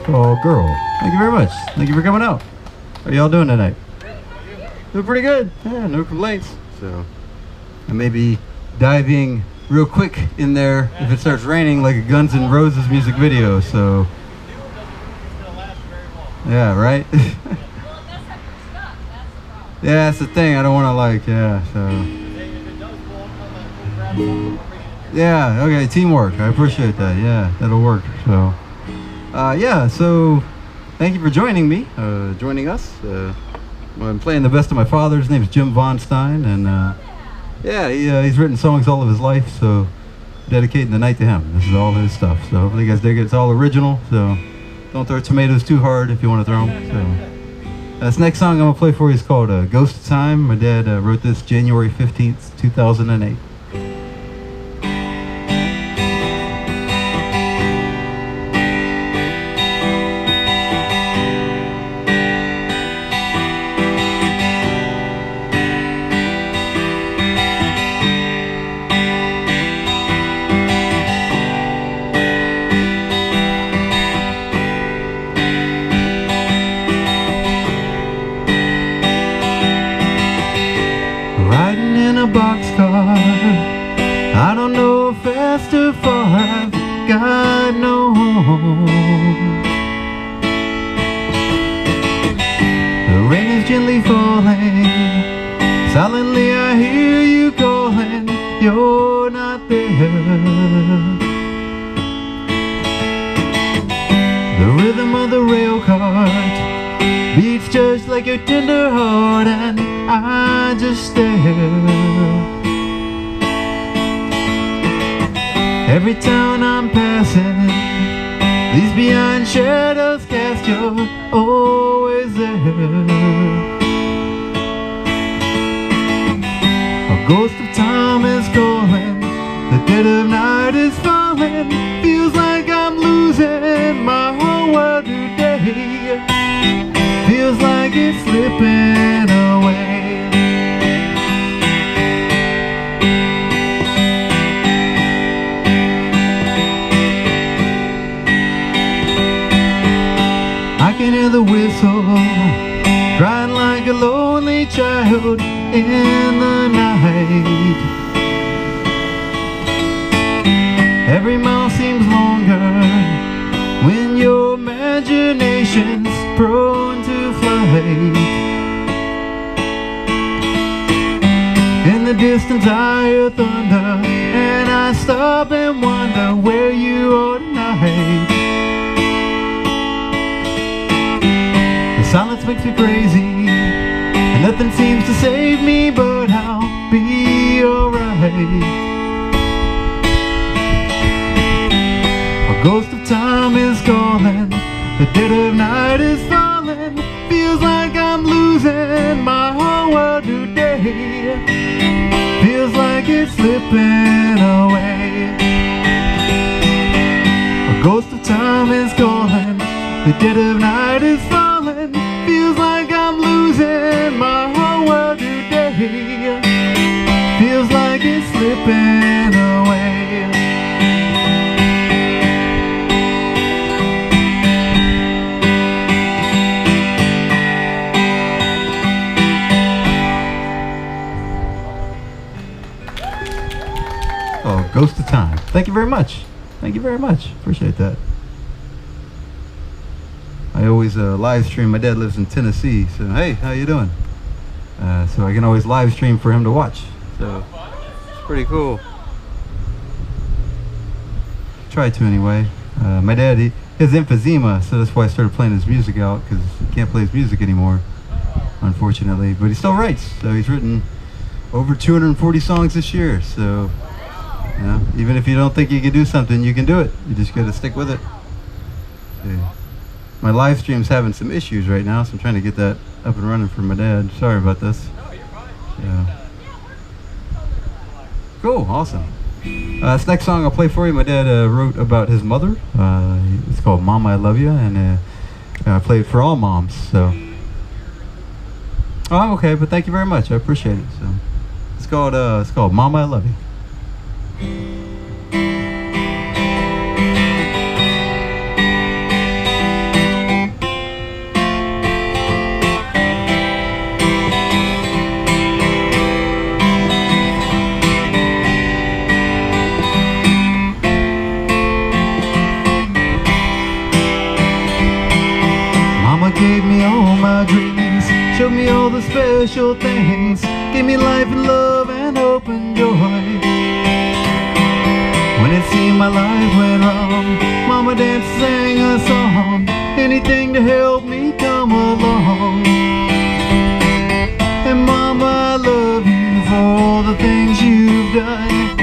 Oh, girl. Thank you very much. Thank you for coming out. How are y'all doing tonight? Doing pretty good. Yeah, no complaints. So, I may be diving real quick in there if it starts raining like a Guns N' Roses music video, so. Yeah, right? Yeah, that's the thing. I don't want to so. Yeah, okay, teamwork. I appreciate that. Yeah, that'll work. So. Yeah, so thank you for joining me, joining us. I'm playing the best of my father. His name is Vann Stein, and yeah, he's written songs all of his life, so dedicating the night to him. This is all his stuff, so hopefully you guys dig it. It's all original, so don't throw tomatoes too hard if you want to throw them. So this next song I'm going to play for you is called Ghost Time. My dad wrote this January 15th, 2008. Riding in a boxcar, I don't know fast or far, I've got no home. The rain is gently falling, silently I hear you calling, you're not there. The rhythm of the rail cart beats just like your tender heart, and I just stare. Every town I'm passing leaves behind shadows cast, you're always there. A ghost of time is calling, the dead of night is falling, feels like I'm losing my whole world today. it's slipping away. I can hear the whistle, crying like a lonely child in the night. Every mile seems longer when your imagination's prone to flight. In the distance I hear thunder, and I stop and wonder where you are tonight. The silence makes me crazy, and nothing seems to save me, but I'll be alright. A ghost of time is calling, the dead of night is falling. Feels like I'm losing my whole world today. Feels like it's slipping away. A ghost of time is calling, the dead of night is falling. Feels like I'm losing my whole world today. Feels like it's slipping away. Oh, Ghost of Time. Thank you very much. Thank you very much. Appreciate that. I always live stream. My dad lives in Tennessee, so hey, how you doing? So I can always live stream for him to watch. So it's pretty cool. Try to anyway. My dad, he has emphysema, so that's why I started playing his music out, because he can't play his music anymore, unfortunately. But he still writes. So he's written over 240 songs this year. So you know, even if you don't think you can do something, you can do it. You just gotta stick with it. See. My live stream's having some issues right now, so I'm trying to get that up and running for my dad. Sorry about this. No, you're fine. Yeah. Cool, awesome. This next song I'll play for you, my dad wrote about his mother. It's called Mama, I Love You, and I play it for all moms. So, oh, I'm okay, but thank you very much. I appreciate it. So, it's called Mama, I Love You. Gave me all my dreams, showed me all the special things, gave me life and love and hope and joy. When it seemed my life went wrong, Mama danced, sang a song, anything to help me come along. And Mama, I love you for all the things you've done,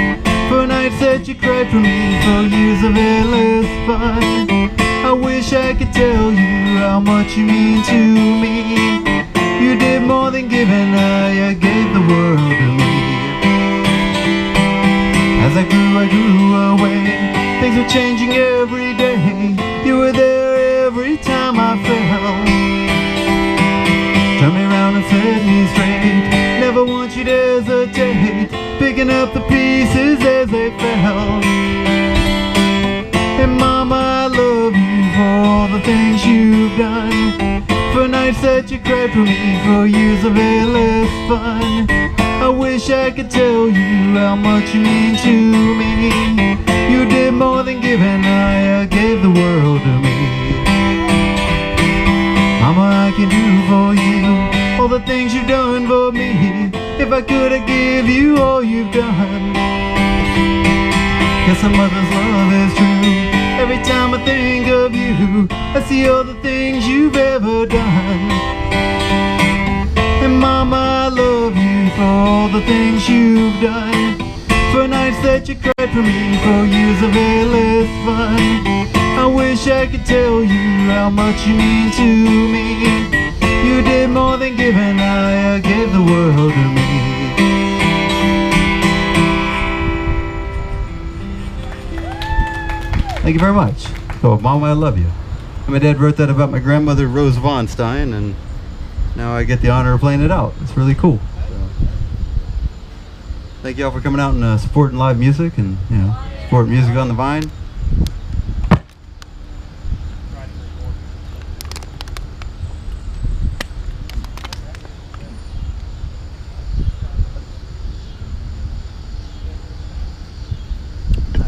for nights that you cried for me, for years of endless fun. I wish I could tell you how much you mean to me. You did more than giving, I gave the world to me. As I grew away, things were changing every day. You were there every time I fell. Turned me around and set me straight. Never once you'd hesitate, picking up the pieces as they fell. And Mama, I love you for all the things you've done, for nights that you cried for me, for years of endless fun. I wish I could tell you how much you mean to me. You did more than giving, I gave the world to me. Mama, I can do for you all the things you've done for me. If I could, I'd give you all you've done. Guess a mother's love is true. Every time I think of you, I see all the things you've ever done. And Mama, I love you for all the things you've done, for nights that you cried for me, for years of endless fun. I wish I could tell you how much you mean to me. You did more than giving, I gave the world to me. Thank you very much. So, Mama, I love you. And my dad wrote that about my grandmother, Rose Vann Stein, and now I get the honor of playing it out. It's really cool. So, thank y'all for coming out and supporting live music and support music on the Vine.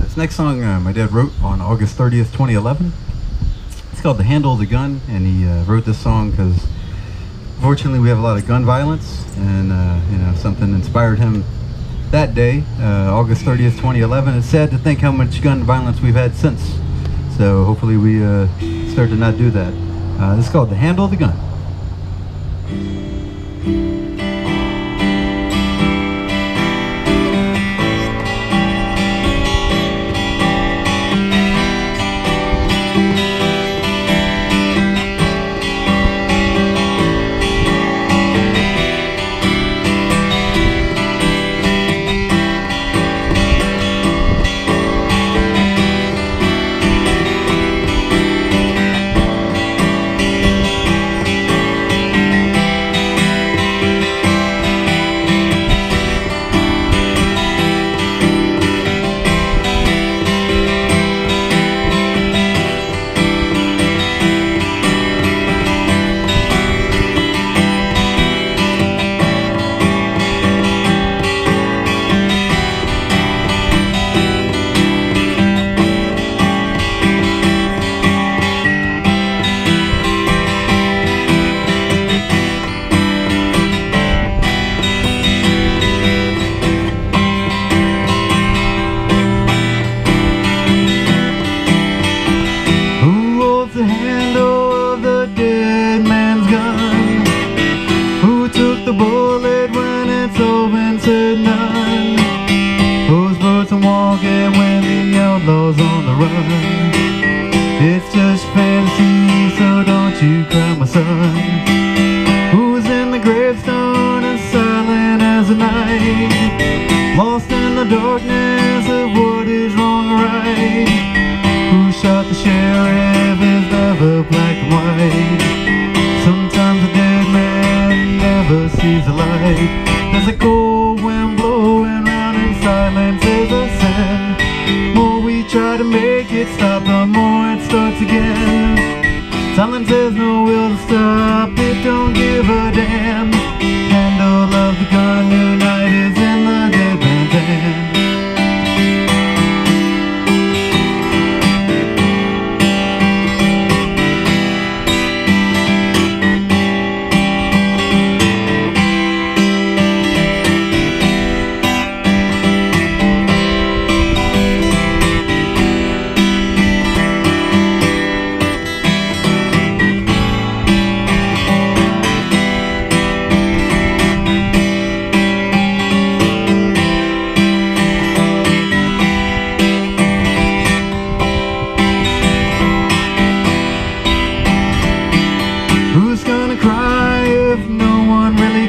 This next song my dad wrote on August 30th, 2011. It's called The Handle of the Gun, and he wrote this song because unfortunately we have a lot of gun violence, and something inspired him that day, August 30th, 2011. It's sad to think how much gun violence we've had since, so hopefully we start to not do that. This is called The Handle of the Gun. It's just fantasy, so don't you cry, my son. Who's in the gravestone as silent as the night, lost in the darkness of what is wrong or right? Who shot the sheriff is never black and white. Sometimes a dead man never sees the light. There's a cold wind blowing round in silence as I send. More we try to make it stop, the more it starts again. Silence has no will to stop, it don't give a damn. Handle of the gun tonight is in the dead man's hand.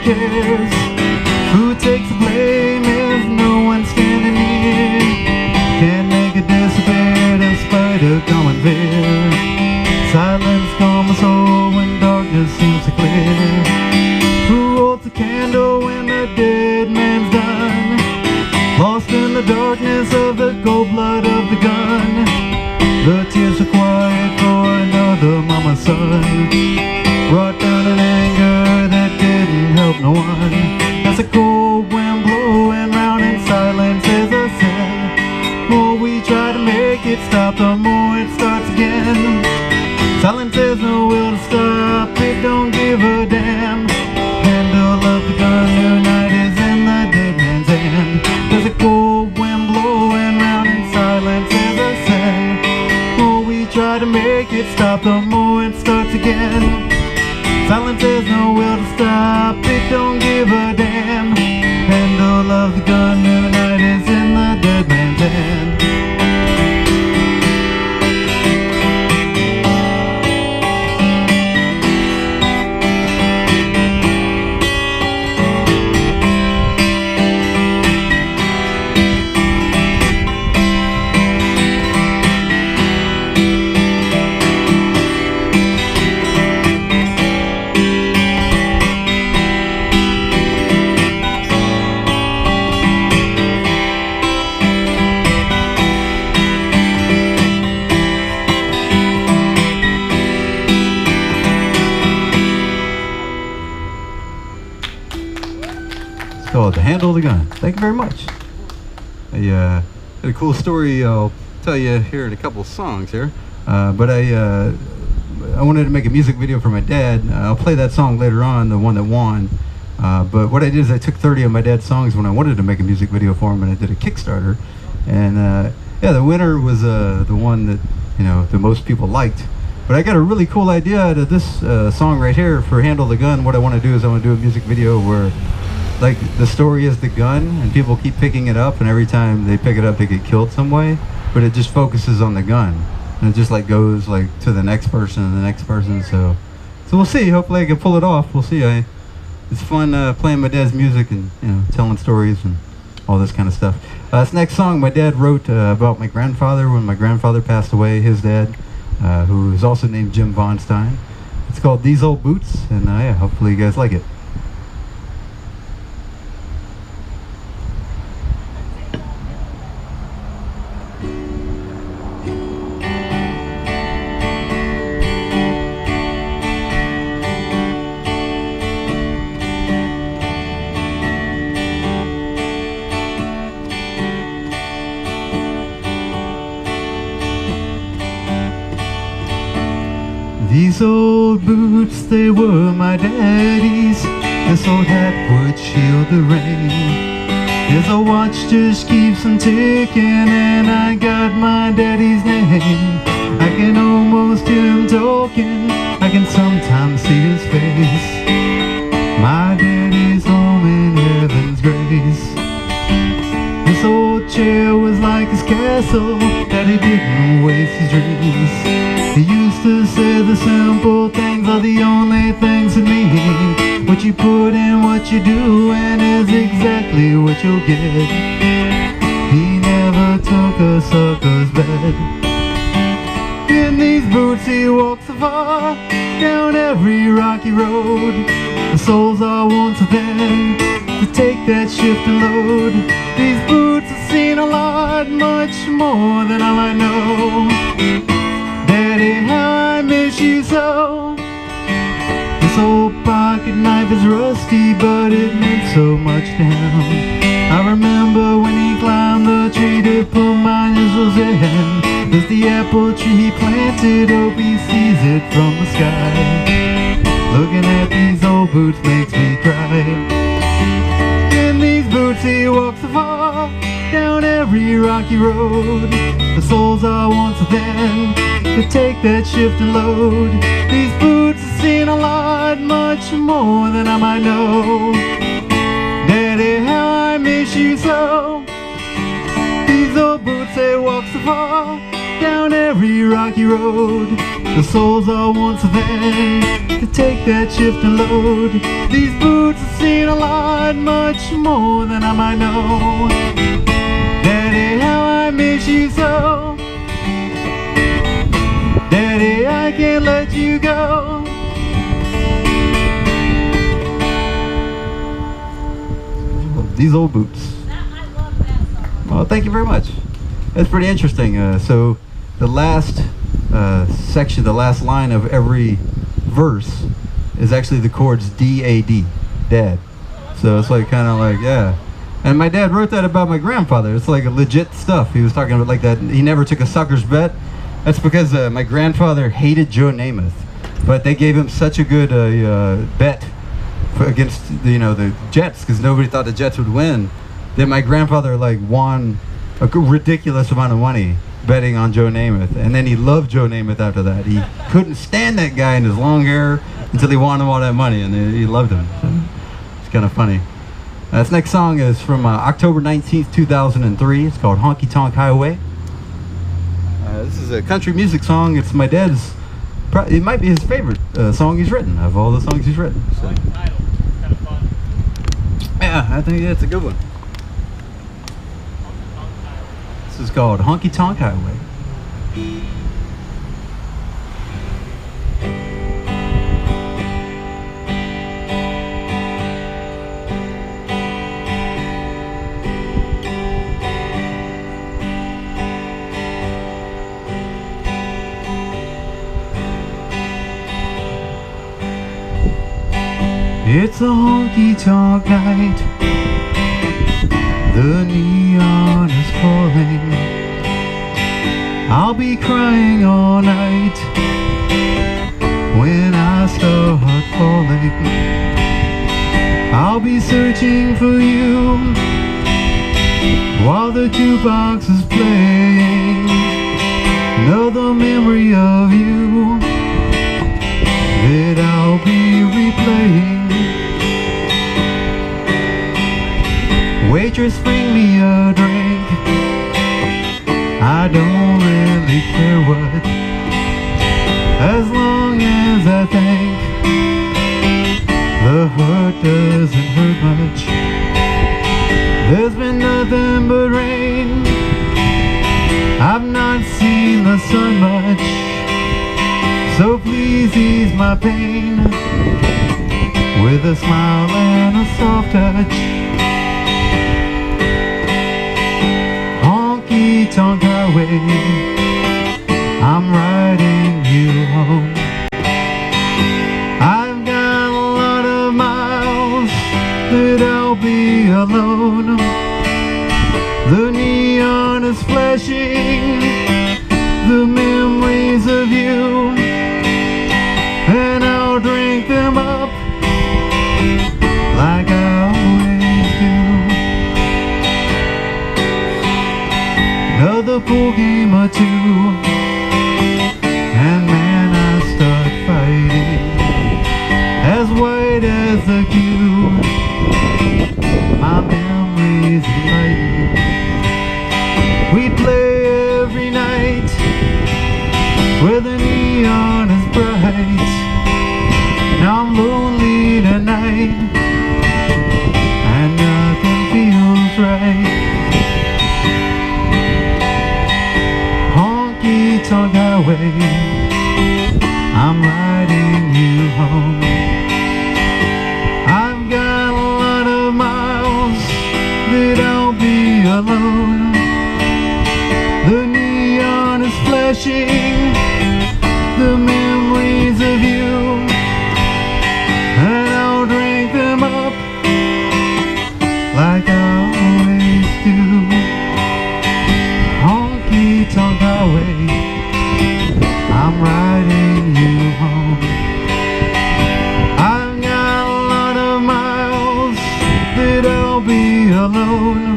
Who takes the blame if no one's standing near? Can't make it disappear despite a common fear. Silence calms my soul when darkness seems to clear. Who holds the candle when the dead man's done? Lost in the darkness of the cold blood of the gun. The tears are quiet for another mama's son, brought down in anger that didn't help no one. There's a cold wind blowing round in silence as I said. More we try to make it stop, the more it starts again. Silence has no will to stop, it don't give a damn. Handle of the gun tonight is in the dead man's hand. There's a cold wind blowing round in silence as I said. More we try to make it stop, the more it starts again. Silence has no will to stop, it don't give a damn. Handle of the gun tonight is in the dead man's hand. Handle the Gun. Thank you very much. I had a cool story I'll tell you here in a couple of songs here. But I wanted to make a music video for my dad. I'll play that song later on, the one that won. But what I did is I took 30 of my dad's songs when I wanted to make a music video for him, and I did a Kickstarter. And yeah, the winner was the one that, you know, the most people liked. But I got a really cool idea out of this song right here for Handle the Gun. What I want to do is I want to do a music video where, like, the story is the gun, and people keep picking it up, and every time they pick it up, they get killed some way. But it just focuses on the gun, and it just like goes like to the next person and the next person. So we'll see. Hopefully, I can pull it off. We'll see. It's fun playing my dad's music and, you know, telling stories and all this kind of stuff. This next song my dad wrote about my grandfather when my grandfather passed away. His dad. Who is also named Jim Von Stein. It's called These Old Boots, and yeah, hopefully you guys like it. These old boots, they were my daddy's. This old hat would shield the rain. His old watch just keeps on ticking, and I got my daddy's name. I can almost hear him talking, I can sometimes see his face. My daddy's home in heaven's grace. This old chair was like his castle, Daddy didn't waste his dreams. He used to say the simple things are the only things that mean. What you put in, what you do, and is exactly what you'll get. He never took a sucker's bed. In these boots he walks afar, down every rocky road. The souls are once then to take that shift and load. These boots have seen a lot, much more than I might know. Daddy, how I miss you so. This old pocket knife is rusty, but it meant so much to him. I remember when he climbed the tree to put my initials in. There's the apple tree he planted, hope he sees it from the sky. Looking at these old boots makes me cry. In these boots he walks afar, down every rocky road. The souls are once then to take that shift and load. These boots have seen a lot, much more than I might know. Daddy, how I miss you so. These old boots, they walk so far, down every rocky road. The souls are once then to take that shift and load. These boots have seen a lot, much more than I might know. Daddy, how I miss you so. Daddy, I can't let you go. These old boots. I love that song. Well, thank you very much. That's pretty interesting. So the last section, the last line of every verse is actually the chords D-A-D, Dad. So it's like kind of like, yeah. And my dad wrote that about my grandfather. It's like a legit stuff. He was talking about like that. He never took a sucker's bet. That's because my grandfather hated Joe Namath, but they gave him such a good bet against the Jets, because nobody thought the Jets would win. That my grandfather like won a ridiculous amount of money betting on Joe Namath, and then he loved Joe Namath after that. He couldn't stand that guy and his long hair until he won him all that money, and he loved him. So it's kind of funny. This next song is from October 19th, 2003. It's called Honky Tonk Highway. This is a country music song. It's my dad's, it might be his favorite song he's written, of all the songs he's written. So. Yeah, I think it's a good one. This is called Honky Tonk Highway. It's a honky-tonk night The neon is calling. I'll be crying all night when I start falling. I'll be searching for you while the jukebox is playing. Another memory of you that I'll be replaying. Waitress, bring me a drink. I don't really care what, as long as I think the hurt doesn't hurt much. There's been nothing but rain. I've not seen the sun much, so please ease my pain with a smile and a soft touch. Honky-tonk highway, I'm riding you home. I've got a lot of miles that I'll be alone. The neon is flashing, the memories of you, and I'll drink them up like I always do. Another pool game or two, and man, I start fighting, as white as the cube. My memories enlighten. We play every night where the neon is bright. Now I'm lonely tonight, and nothing feels right. Honky-tonk highway, I'm riding you home. I've got a lot of miles that I'll be alone. The neon is flashing, the memories of you, and I'll drink them up like I always do. Honky-tonk highway, I'm riding you home. I've got a lot of miles that I'll be alone.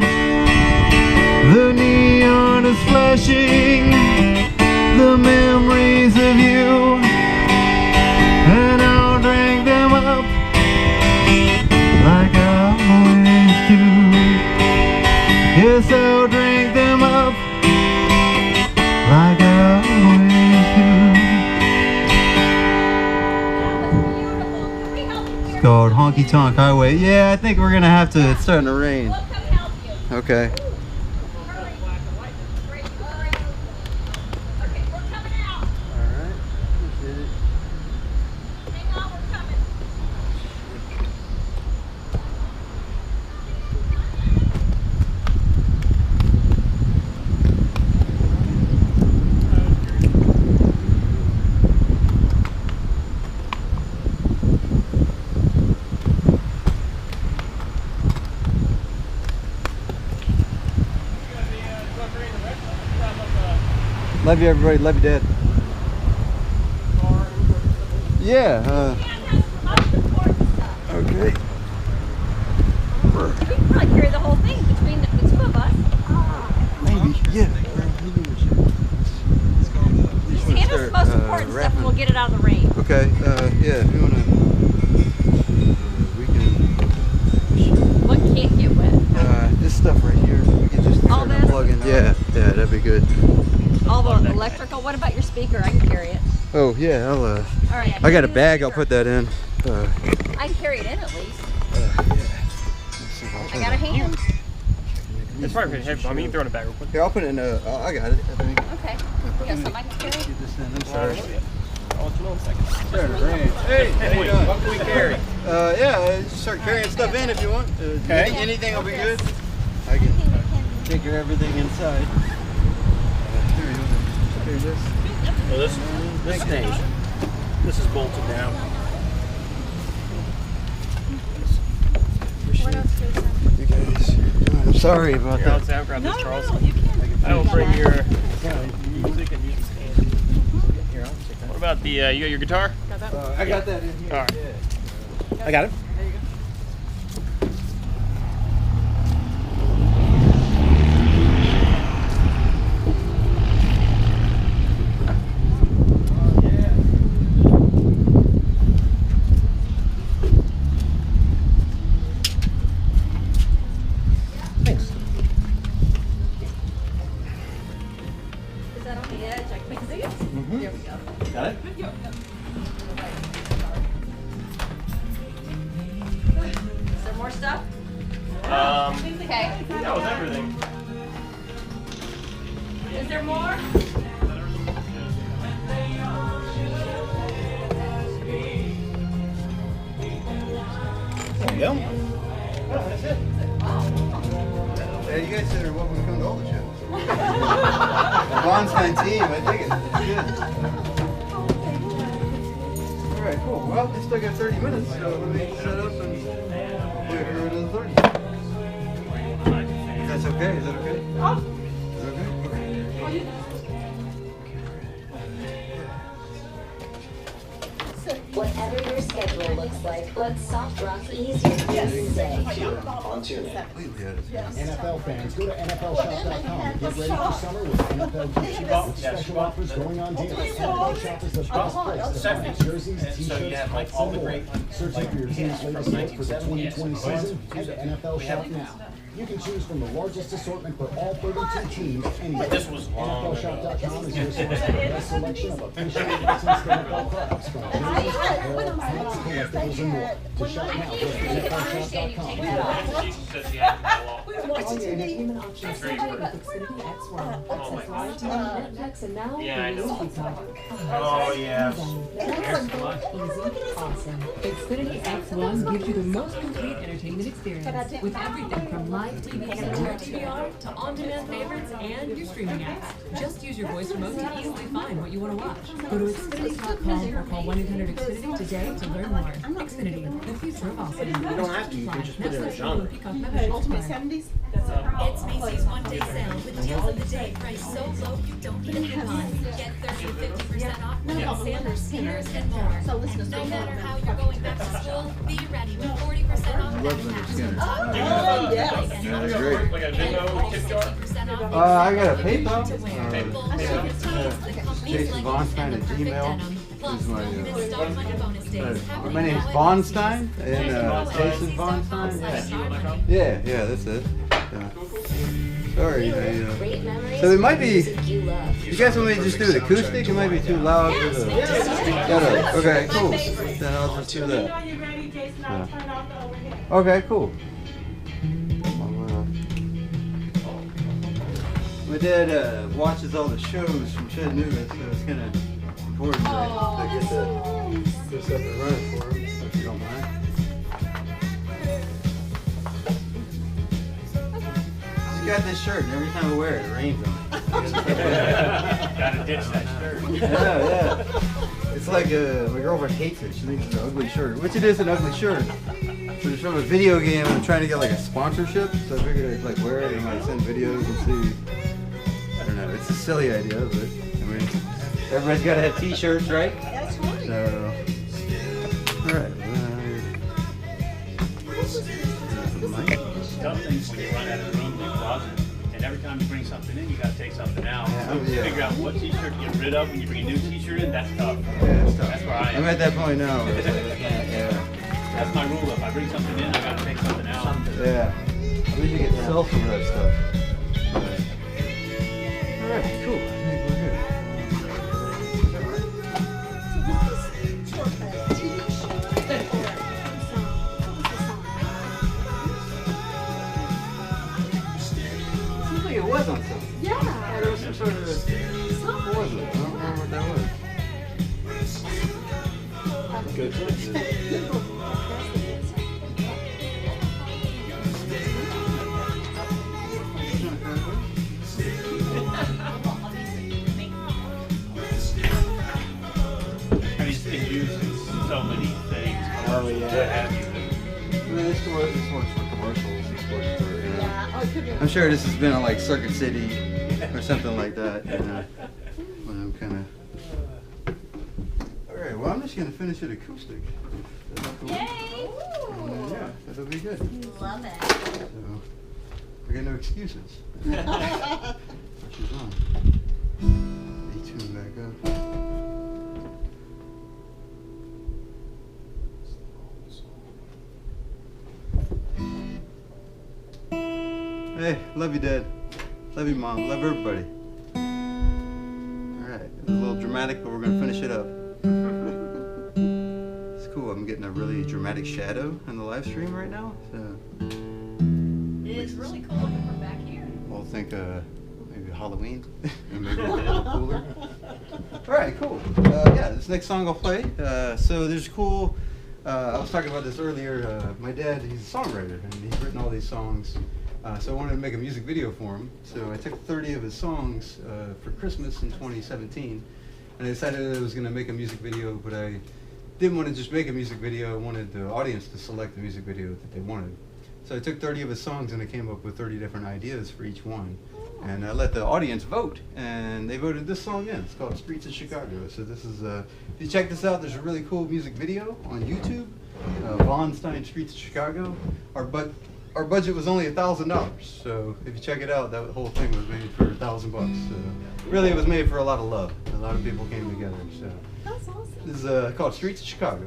The neon is flashing, the memories of you, and I'll drink them up like I always do. Yes, I'll drink them up like I always do. It's called Honky-Tonk Highway. Yeah, I think we're gonna have to, it's starting to rain. We'll come help you. Okay. Okay, we're coming out. Alright, appreciate it. Hang on, we're coming. Love you, everybody. Love you, Dad. Yeah. Okay. You can probably carry the whole thing between the two of us. Maybe. Yeah. Just hand us the most important stuff and we'll get it out of the rain. Okay. Yeah. If you wanna, we can. What can't get wet? This stuff right here. We can just All start this? plugging. Yeah. Yeah. That'd be good. All the electrical. What about your speaker? I can carry it. Oh yeah. I'll. All right. I got a bag. I'll put that in. I can carry it in at least. Yeah. I got a hand. It's probably pretty heavy. I mean, you can throw it in a bag real quick. Here, I'll put it in. I got it. I think. Okay. You got something I can carry? Get this in. I'm sorry. I'll let you know in a second. Sure, right. Hey, how you doing? What can we carry? Yeah, just start carrying stuff in if you want. Okay. Anything will be good. I can take care of everything inside. Here this. Oh, this stays. This is bolted down. Appreciate you guys. I'm sorry about Here, I'll that. grab this, Charles. you can't. I will bring your music and you can stand. Here, I'll take that. What about the, you got your guitar? I got that in here. All right. I got it. Is that on the edge? I can see it. There we go. Got it? Is there more stuff? Okay. That was everything. Is there more? There you go. Yeah, you guys are welcome to come to all the shows. The Stein team, I think it's good. All right, cool. Well, we still got 30 minutes, so let me set up and wait for another 30. That's okay? Is that okay? Is that okay? Okay. Whatever your schedule looks like, let's soft rock easier today. On TuneIn. Yeah. NFL fans, go to NFLshop.com and get ready for summer with NFL Gear with special offers going on daily. NFL Shop is the best place to find jerseys, t-shirts, hats, and more. Searching for your team's latest look for the 2020 season, head to NFL Shop now. You can choose from the largest assortment for all 32 teams anywhere. NFLshop.com is your source for the best selection of official licensed NFL products from jerseys, apparel, hats, collectibles, and more. To shop now, go to NFLshop.com. Entertainment options starting with Xfinity X1. Access live TV, Netflix, and now Yeah, I know. Movie Talk. Oh, yeah. Simple, easy, awesome. Xfinity X1 gives you the most complete entertainment experience with everything from live TV to DVR to on-demand favorites and your streaming apps. Just use your voice remote to easily find what you want to watch. Go to Xfinity.com or call 1-800-XFINITY today to learn more. Xfinity, the future of awesome. You don't have to, you can just put in a genre. Ultimate 70s? It's Macy's one-day sale with deals of the day priced so low you don't need a coupon. Get 30 to 50% off sandals, skinners, and more. No matter how you're going back to school, be ready with 40% off backpacks. Oh, yes. That's great. Like a bingo tip jar? I got a PayPal. Jason Von Stein at Gmail. This is my name is Von Stein and Jason Von Stein. Yeah, that's it. Yeah. Sorry. So it might be. You guys want me to just do it acoustic? It might be too loud for the. Okay, cool. Then I'll just do that. Okay, cool. My dad watches all the shows from Chattanooga, so it's kind of important to get this up and running for him, if you don't mind. He's got this shirt, and every time I wear it, it rains on it. Gotta ditch that shirt. Yeah. It's like my girlfriend hates it. She thinks it's an ugly shirt, which it is an ugly shirt. But it's from a video game. I'm trying to get like a sponsorship, so I figured I'd like wear it and like send videos and see. I don't know. It's a silly idea, but I mean, everybody's got to have T-shirts, right? That's right. So, all right. Tough things when you run out of room in the closet, and every time you bring something in, you got to take something out. So figure out what T-shirt to get rid of when you bring a new T-shirt in. That's tough. Yeah, it's tough. That's where I am. I'm at that point now. Where it's like, I can't, That's my rule. If I bring something in, I got to take something out. Yeah. At least you can sell some of that stuff. All right, cool. I think we're good. Seems like it was on something. Yeah. There was some sort of. What was it? I don't remember what that was. Good choice. I mean, it's been used in so many things. Oh, yeah. What have you. I mean, this works for commercials. This works for, you know. Yeah. Oh, I'm sure this has been on like Circuit City or something like that. And, when I'm kind of. All right. Well, I'm just gonna finish it acoustic. Yay! Yeah, that'll be good. Love it. So, I got no excuses. She's on. Tune back up. Hey, love you, Dad. Love you, Mom. Love everybody. Alright, it was a little dramatic, but we're going to finish it up. It's cool. I'm getting a really dramatic shadow in the live stream right now. So It's really cool looking from back here. I'll think maybe Halloween. Maybe a little cooler. Alright, cool. Yeah, this next song I'll play. So there's cool. I was talking about this earlier. My dad, he's a songwriter, and he's written all these songs. So I wanted to make a music video for him. So I took 30 of his songs for Christmas in 2017, and I decided I was going to make a music video, but I didn't want to just make a music video. I wanted the audience to select the music video that they wanted. So I took 30 of his songs and I came up with 30 different ideas for each one. And I let the audience vote, and they voted this song in. It's called Streets of Chicago. So this is, if you check this out, there's a really cool music video on YouTube, Vann, Stein, Streets of Chicago. Our budget was only $1,000. So if you check it out, that whole thing was made for $1,000 bucks. So really it was made for a lot of love. A lot of people came together. So That's awesome. this is called Streets of Chicago.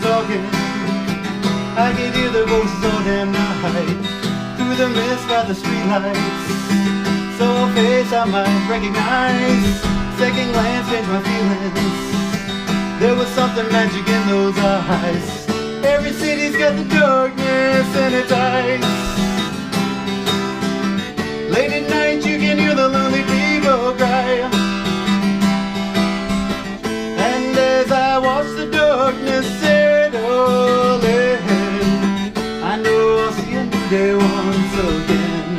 Talking, I can hear their voices all damn night through the mist by the streetlights. So a face I might recognize, second glance changed my feelings. There was something magic in those eyes. Every city's got the darkness in its eyes. Late at night you can hear the lonely people cry. And as I watch the darkness settling, I know I'll see a new day once again.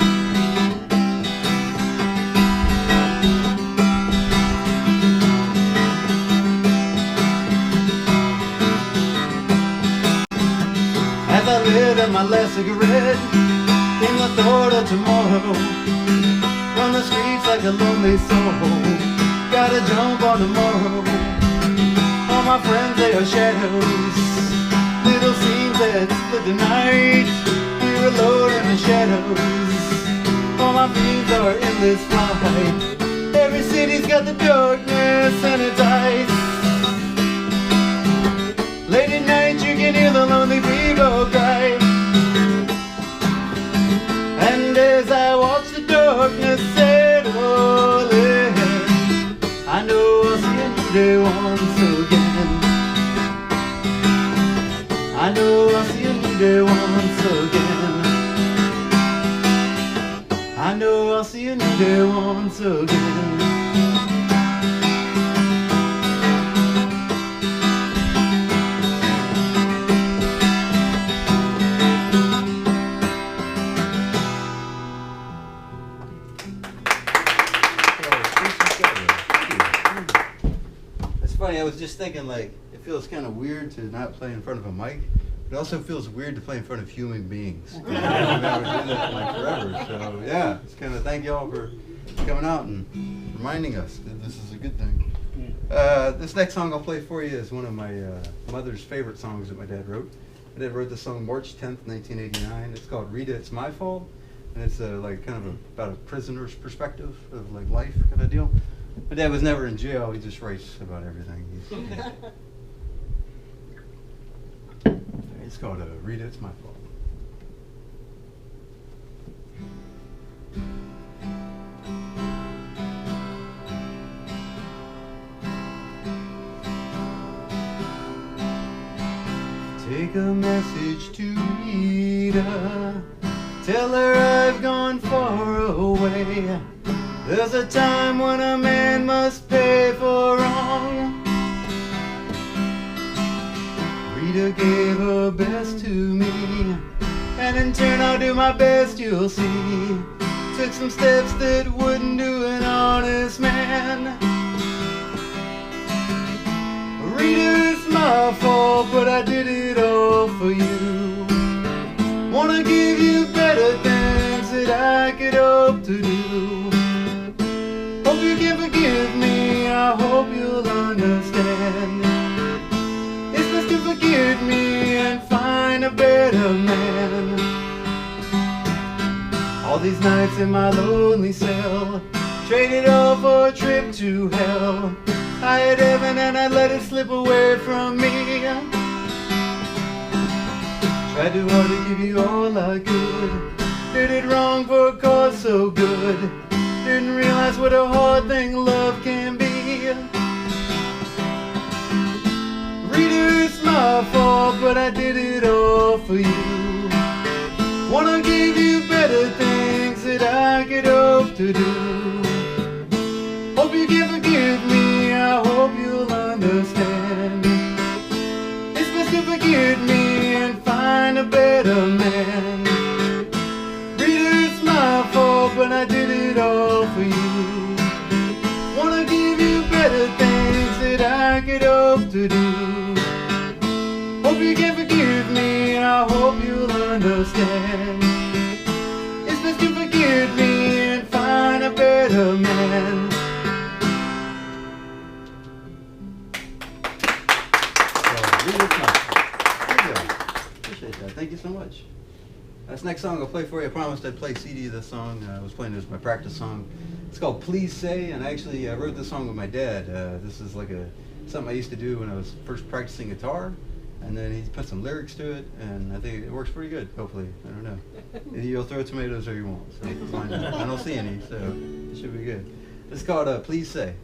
As I lit up my last cigarette, came the thought of tomorrow. Run the streets like a lonely soul, gotta jump on tomorrow. All my friends, they are shadows, little scenes that split the night. We're alone in the shadows, all my dreams are endless flight. Every city's got the darkness in its eyes. Late at night you can hear the lonely people cry. And as I watch the darkness settle in, I know I'll see a new day once again. I know I'll see a new day once again. I know I'll see a new day once again. It's funny, I was just thinking, like, it feels kind of weird to not play in front of a mic. It also feels weird to play in front of human beings. I've never done that in like forever. So yeah, it's kind of thank y'all for coming out and reminding us that this is a good thing. This next song I'll play for you is one of my mother's favorite songs that my dad wrote. My dad wrote this song March 10th, 1989. It's called Rita, It's My Fault. And it's like kind of about a prisoner's perspective of like life kind of deal. My dad was never in jail. He just writes about everything. It's called Rita, It's My Fault. Take a message to Rita. Rita, tell her I've gone far away. There's a time when a man must pay for wrong. Rita gave her best to me, and in turn I'll do my best, you'll see. Took some steps that wouldn't do an honest man. Rita, it's my fault, but I did it all for you. Wanna give you better things that I could hope to do. Hope you can forgive me, I hope you'll understand. It's best to forgive me and find a better man. All these nights in my lonely cell, traded all for a trip to hell. I had heaven and I let it slip away from me. Tried too hard to give you all I could, did it wrong for a cause so good. Didn't realize what a hard thing love can be. Rita, it's my fault, but I did it all for you. Wanna give you better things that I could hope to do. Hope you can forgive me, I hope you'll understand. It's best to forgive me and find a better man. Rita, it's my fault, but I did it all for you. Wanna give you better things that I could hope to do. Hope you can forgive me, I hope you'll understand. It's best to forgive me and find a better man. Thank you so much. This next song I'll play for you. I promised I'd play CD this song. I was playing it as my practice song. It's called Please Say, and I actually wrote this song with my dad. This is like something I used to do when I was first practicing guitar, and then he put some lyrics to it, and I think it works pretty good, hopefully. I don't know. You'll throw tomatoes or you won't, so find out. I don't see any, so it should be good. It's called Please Say.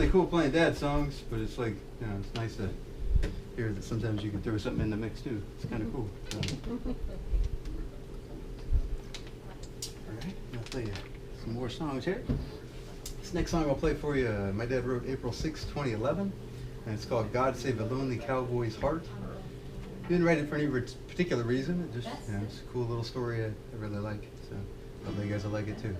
really cool playing dad songs, but it's like, you know, it's nice to hear that sometimes you can throw something in the mix too. It's kind of cool. So. All right, I'll play you some more songs here. This next song I'll play for you, my dad wrote April 6, 2011, and it's called God Save a Lonely Cowboy's Heart. He didn't write it for any particular reason. It just, you know, it's a cool little story I really like. So hopefully you guys will like it too.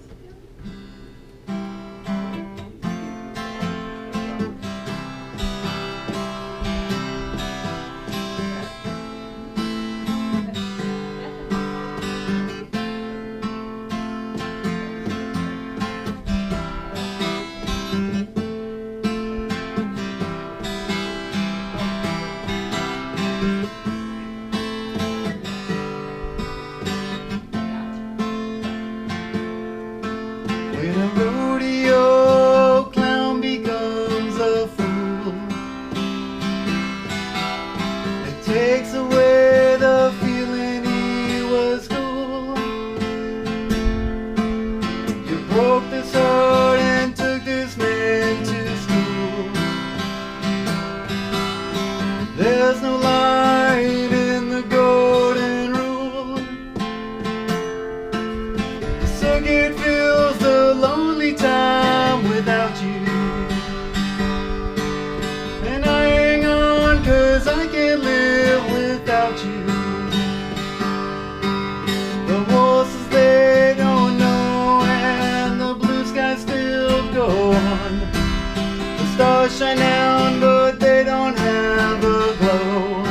Shine down, but they don't have a glow.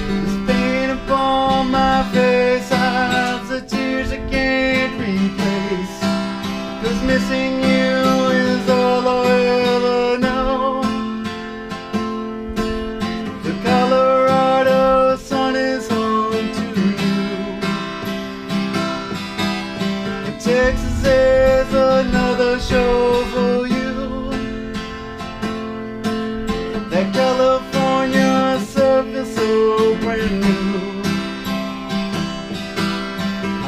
This pain upon my face hides the tears I can't replace. 'Cause missing you is all I ever know. The Colorado sun is home to you. And Texas is another show for you. California surface so brand new.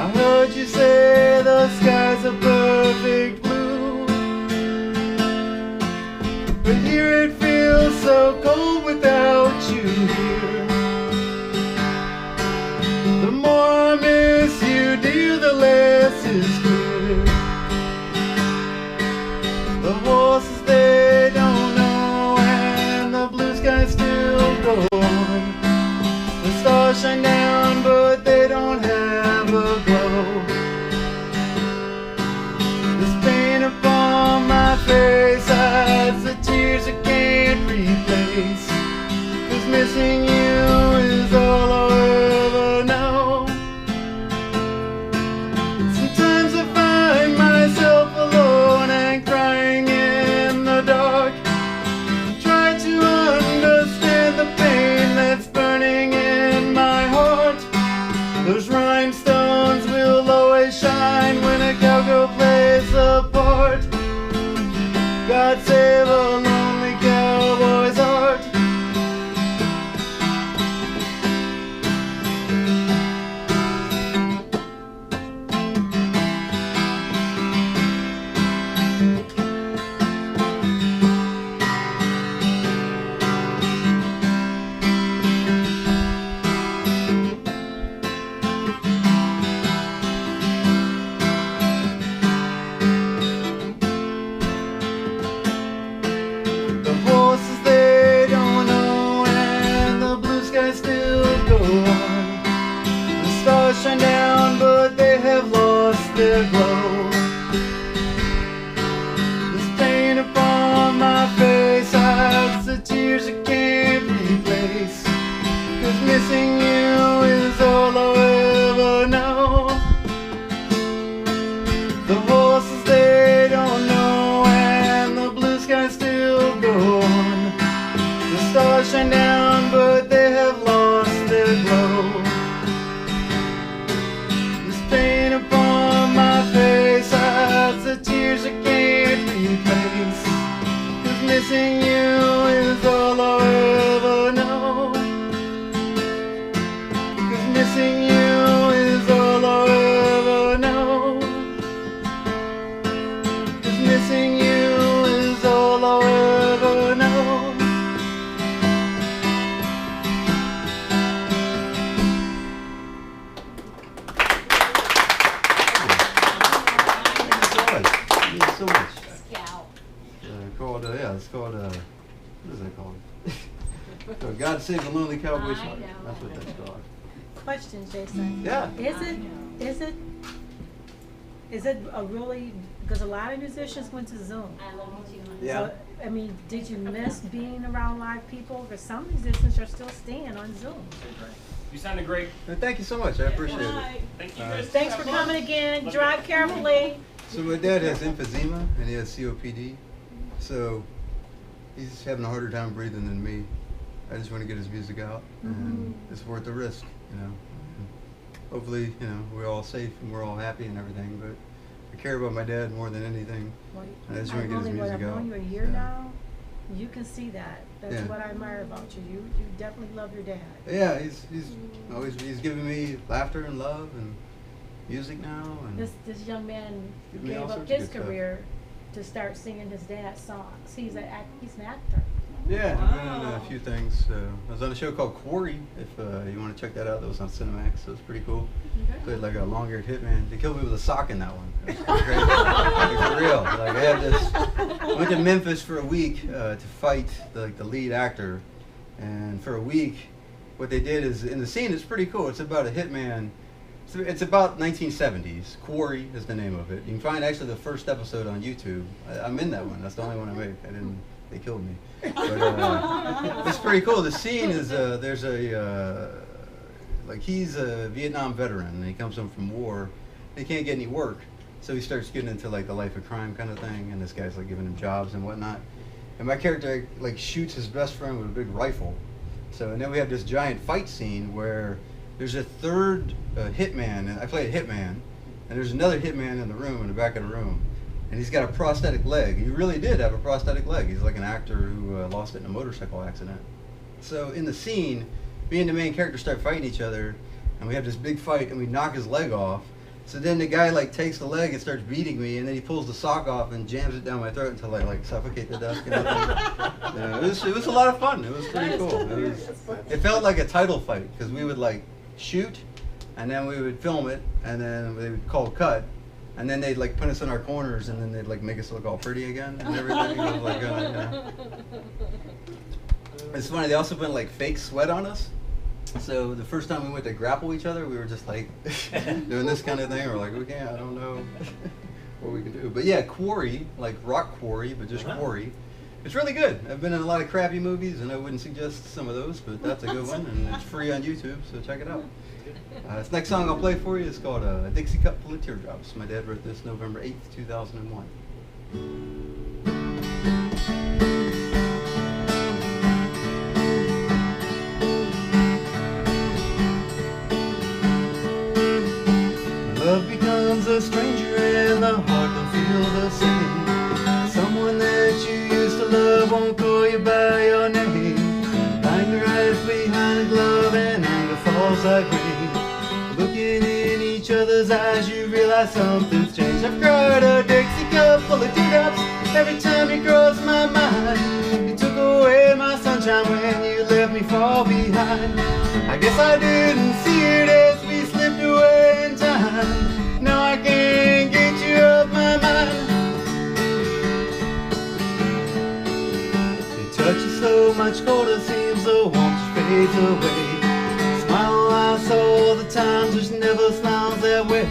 I heard you say the skies are perfect blue, but here it feels so cold without you here. The more I miss you, dear, the less is clear. The horses, they don't know. Skies still go on. The stars shine down, but they don't have a glow. This pain upon my face hides the tears I can't replace. 'Cause missing you is all I ever know. Sometimes I find myself alone and crying in the dark. Try to understand the pain that's burning in my heart. Those rhinestones will always shine when a cowgirl plays a part. God save a lonely cowboy's heart. Shine down, but they have lost their glow. This pain upon my face hides the tears I can't replace. 'Cause missing you is all I ever know. The horses, they don't know, and the blue skies still go on. The stars shine down, but they have lost their glow. Pain upon my face hides the tears I can't replace. 'Cause missing you is all I ever know. 'Cause missing you is all I ever know. 'Cause missing you God Save the Lonely Cowboy I song. know. That's what that's called. Question, Jason. Yeah. Is it a really, because a lot of musicians went to Zoom. Yeah. So, I mean, did you miss being around live people? Because some musicians are still staying on Zoom. You sounded great. Thank you so much. I appreciate it. Thank you guys. Thanks for coming again. Drive carefully. So my dad has emphysema and he has COPD. So he's having a harder time breathing than me. I just want to get his music out, and it's worth the risk, you know. And hopefully, you know, we're all safe and we're all happy and everything. But I care about my dad more than anything. Well, I just want to get his I've music out. known you a year now. You can see that. That's Yeah. what I admire about you. You definitely love your dad. Yeah, he's giving me laughter and love and music now. And This young man Give me gave all up sorts of his good stuff. career to start singing his dad's songs. He's an actor. yeah, I've been in a few things. I was on a show called Quarry. If you want to check that out, that was on Cinemax. So it's pretty cool. Played like a long-haired hitman. They killed me with a sock in that one. It was pretty crazy. Like, for real. Like I had this. Went to Memphis for a week to fight the lead actor, and for a week, what they did is in the scene. It's pretty cool. It's about a hitman. It's about 1970s. Quarry is the name of it. You can find actually the first episode on YouTube. I'm in that one. That's the only one I make. They killed me. But it's pretty cool. The scene is there's a like he's a Vietnam veteran and he comes home from war. He can't get any work, so he starts getting into like the life of crime kind of thing. And this guy's like giving him jobs and whatnot. And my character like shoots his best friend with a big rifle. So and then we have this giant fight scene where there's a third hitman, and I play a hitman, and there's another hitman in the room, in the back of the room, and he's got a prosthetic leg. He really did have a prosthetic leg. He's like an actor who lost it in a motorcycle accident. So in the scene, me and the main character start fighting each other, and we have this big fight, and we knock his leg off. So then the guy like takes the leg and starts beating me, and then he pulls the sock off and jams it down my throat until I like suffocate to death. You know, it was a lot of fun. It was pretty cool. It felt like a title fight because we would like shoot, and then we would film it, and then they would call cut, and then they'd like put us in our corners, and then they'd like make us look all pretty again and everything. It was like, It's funny. They also put like fake sweat on us. So the first time we went to grapple each other, we were just like doing this kind of thing. We're like, okay, I don't know what we can do. But yeah, Quarry, like Rock Quarry, but just Quarry. It's really good. I've been in a lot of crappy movies, and I wouldn't suggest some of those, but that's a good one, and it's free on YouTube, so check it out. This next song I'll play for you is called A Dixie Cup Full of Teardrops. My dad wrote this November 8th, 2001. Love becomes a stranger and the heart don't feel the same. Someone that you used to love won't call you by your name. Anger hides behind a glove and anger falls like rain. Looking in each other's eyes you realize something's changed. I've cried a Dixie cup full of teardrops every time you cross my mind. You took away my sunshine when you left me fall behind. I guess I didn't see it as we slipped away in time. Now I can't get you off my mind. You touch you so much colder, seems the warmth fades away. Smile I saw the times which never smiles that way.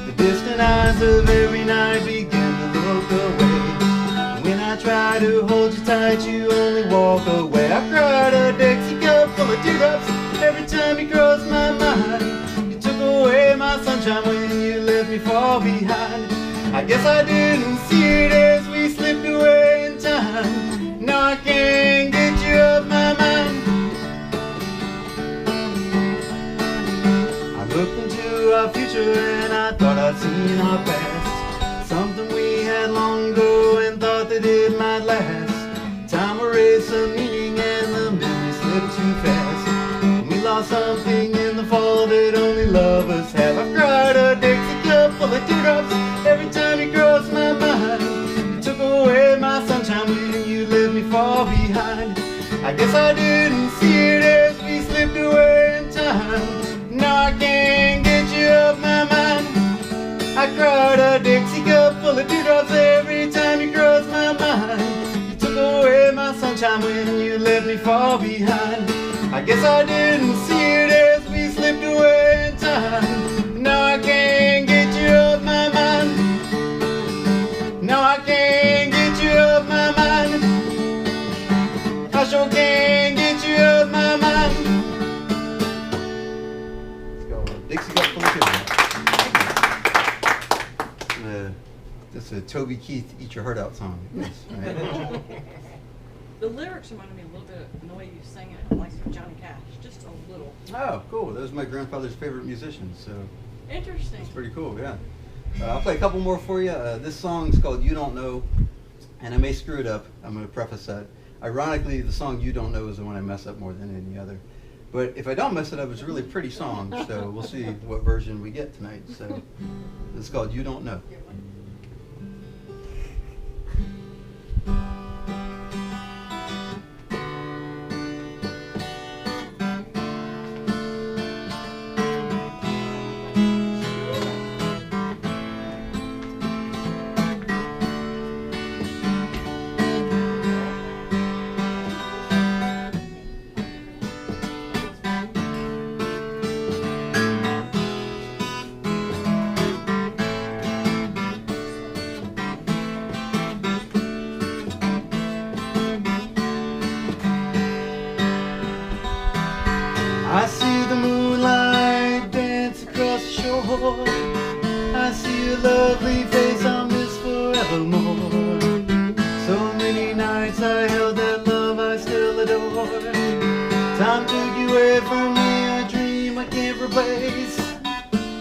The distant eyes of every night begin to look away. When I try to hold you tight, you only walk away. I cried a Dixie cup full of teardrops every time you cross my mind. You took away my sunshine when you let me fall behind. I guess I didn't see it as we slipped away in time. Now I can't get you off my mind. I looked into our future and I thought I'd seen our past. Something we had long ago and thought that it might last. Time erased some meaning and the memory slipped too fast. We lost something in the fall that only lovers have. I've cried a Dixie cup full of teardrops every time you cross my mind. You took away my sunshine when you let me fall behind. I guess I didn't see it as we slipped away in time. Now I can't get you off my mind. I cried a Dixie cup full of teardrops every time you cross my mind. You took away my sunshine when you let me fall behind. I guess I didn't see it as we slipped away in time. Now I can't get you off my mind. Now I can't get you off my mind. I sure can't get you off my mind. Let's go. Dixie got full of kids. That's a Toby Keith Eat Your Heart Out song. Yes, right? The lyrics reminded me a little bit of the way you sang it, like Johnny Cash, just a little. Oh, cool. That was my grandfather's favorite musician, so Interesting. it's pretty cool, yeah. I'll play a couple more for you. This song's called You Don't Know, and I may screw it up. I'm going to preface that. Ironically, the song You Don't Know is the one I mess up more than any other. But if I don't mess it up, it's a really pretty song, so we'll see what version we get tonight. So it's called You Don't Know. I see the moonlight dance across the shore. I see a lovely face I'll miss forevermore. So many nights I held that love I still adore. Time took you away from me, a dream I can't replace.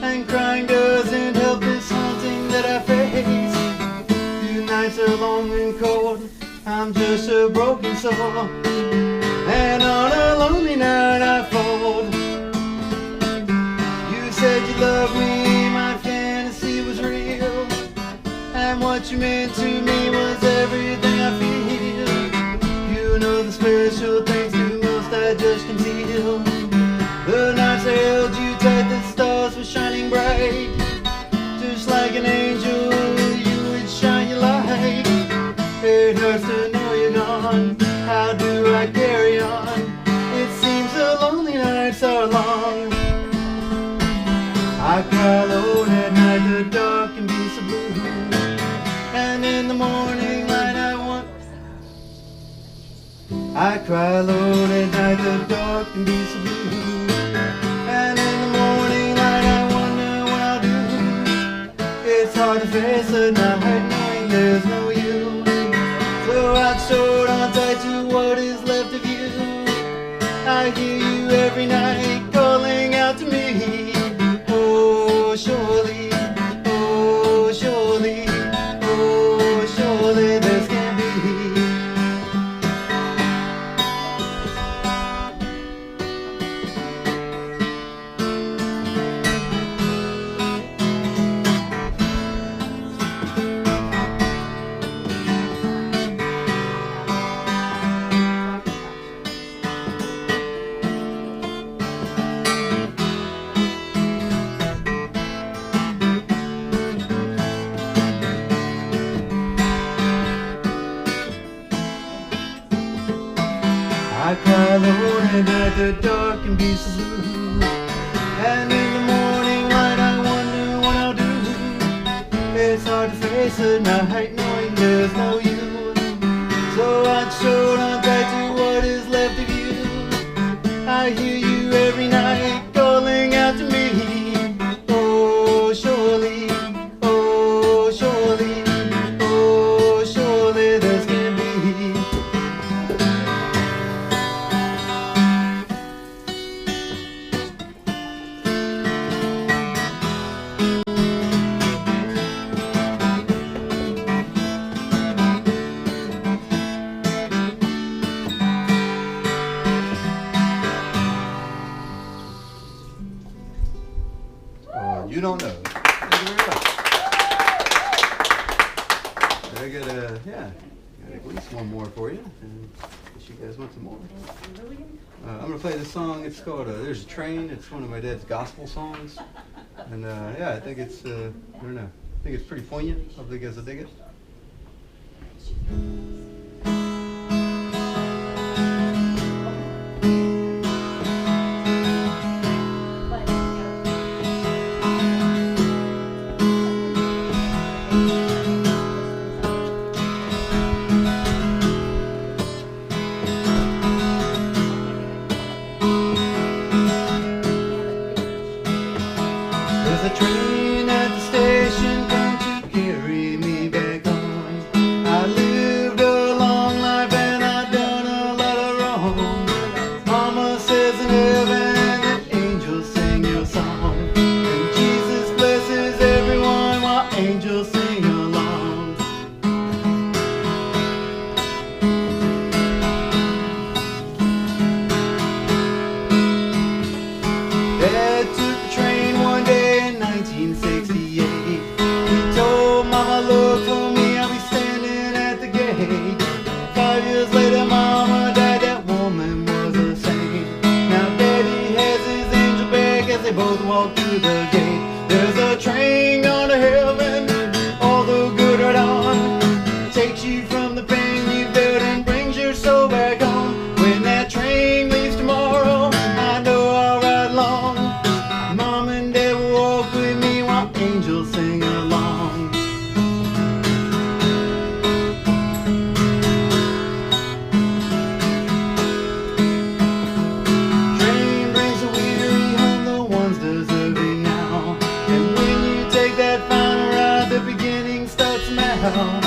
And crying doesn't help this haunting that I face. These nights are long and cold, I'm just a broken soul. And on a lonely night I fold. You said you loved me, my fantasy was real. And what you meant to me was everything I feel. You know the special things to most I just conceal. The nights I held you tight, the stars were shining bright. Just like an angel, you would shine your light. It hurts to know you're gone. How do I carry on? It seems the lonely nights are long. I cry alone at night, the dark can be so blue. And in the morning light I cry alone at night, the dark can be so blue. And in the morning light I wonder what I'll do. It's hard to face the night knowing there's no you. So I'd hold on tight to what is left of you. I hear you every night calling out to me. Oh, surely, oh, surely, oh, surely this can be. I cry alone at night, the dark can be so blue. And in the morning light I wonder what I'll do. It's hard to face the night knowing there's no you. So I'd hold on tight to what is left of you. I hear you every night calling out to me. Oh, surely, oh, surely, oh, surely this can be. You don't know. Thank you very much. I got at least one more for you. And you guys want some more? I'm gonna play this song. It's called "There's a Train." It's one of my dad's gospel songs, and yeah, I think it's I don't know. I think it's pretty poignant. Hope you guys will dig it. walk through the gate. There's a train going to heaven, all the good right on. Takes you from the pain you felt and brings your soul back home. When that train leaves tomorrow, I know I'll ride along. Mom and Dad will walk with me while angels sing along. Train brings the weary home, the ones deserving now. And when you take that final ride, the beginning starts now.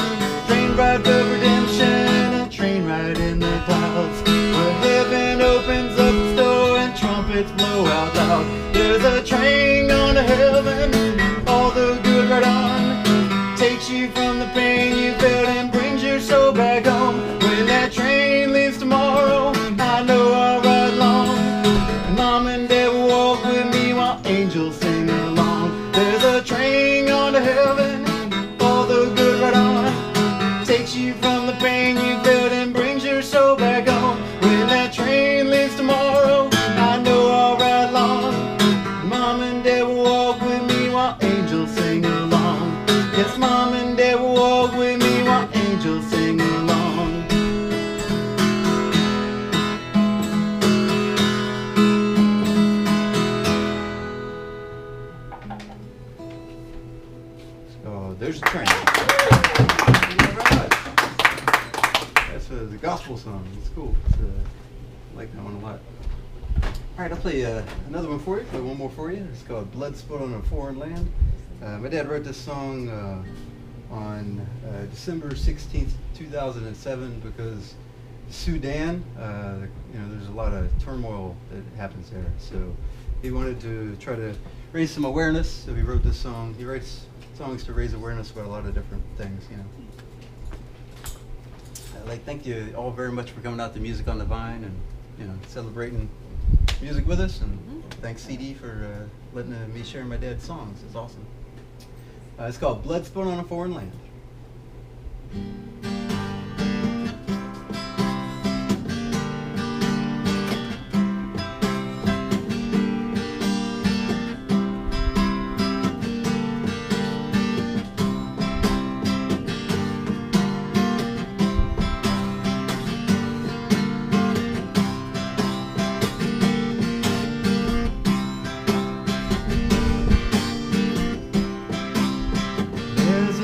Train ride for redemption, a train ride in the clouds, where heaven opens up its door and trumpets blow out loud. There's a train going to heaven, all the good right on. Takes you from the pain you felt and brings your soul back home. When that train leaves tomorrow, I know I'll ride along. And Mom and Dad will walk with me while angels sing along. There's a train going to heaven, all the good right on. Takes you from the pain you felt and brings your soul back home. When that train leaves tomorrow, I know I'll ride along. Mom and Dad will walk with me while angels sing along. Yes, Mom and Dad will walk with me while angels sing along. So there's a train. That's the gospel song. It's cool. It's, I like that one a lot. All right, I'll play another one for you. Play one more for you. It's called "Blood Spilled on a Foreign Land." My dad wrote this song on December 16th, 2007, because Sudan, there's a lot of turmoil that happens there. So he wanted to try to raise some awareness. So he wrote this song. He writes songs to raise awareness about a lot of different things, I'd like to thank you all very much for coming out to Music on the Vine and celebrating music with us. And thanks CD for letting me share my dad's songs. It's awesome. It's called "Blood Spilled on a Foreign Land."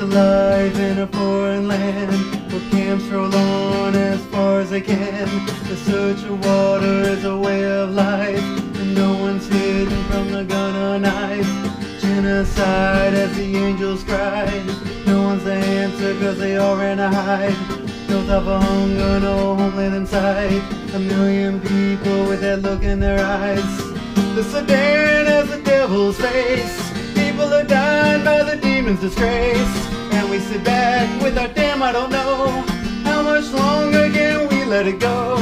Alive in a foreign land, where camps roll on as far as they can. The search of water is a way of life, and no one's hidden from the gun or knife. Genocide as the angels cried, no one's the answer cause they all ran to hide. Built up a hunger, no homeland in sight. 1 million people with that look in their eyes. The Sudan has the devil's face. People are dying by the demon's disgrace. And we sit back with our damn I don't know. How much longer can we let it go?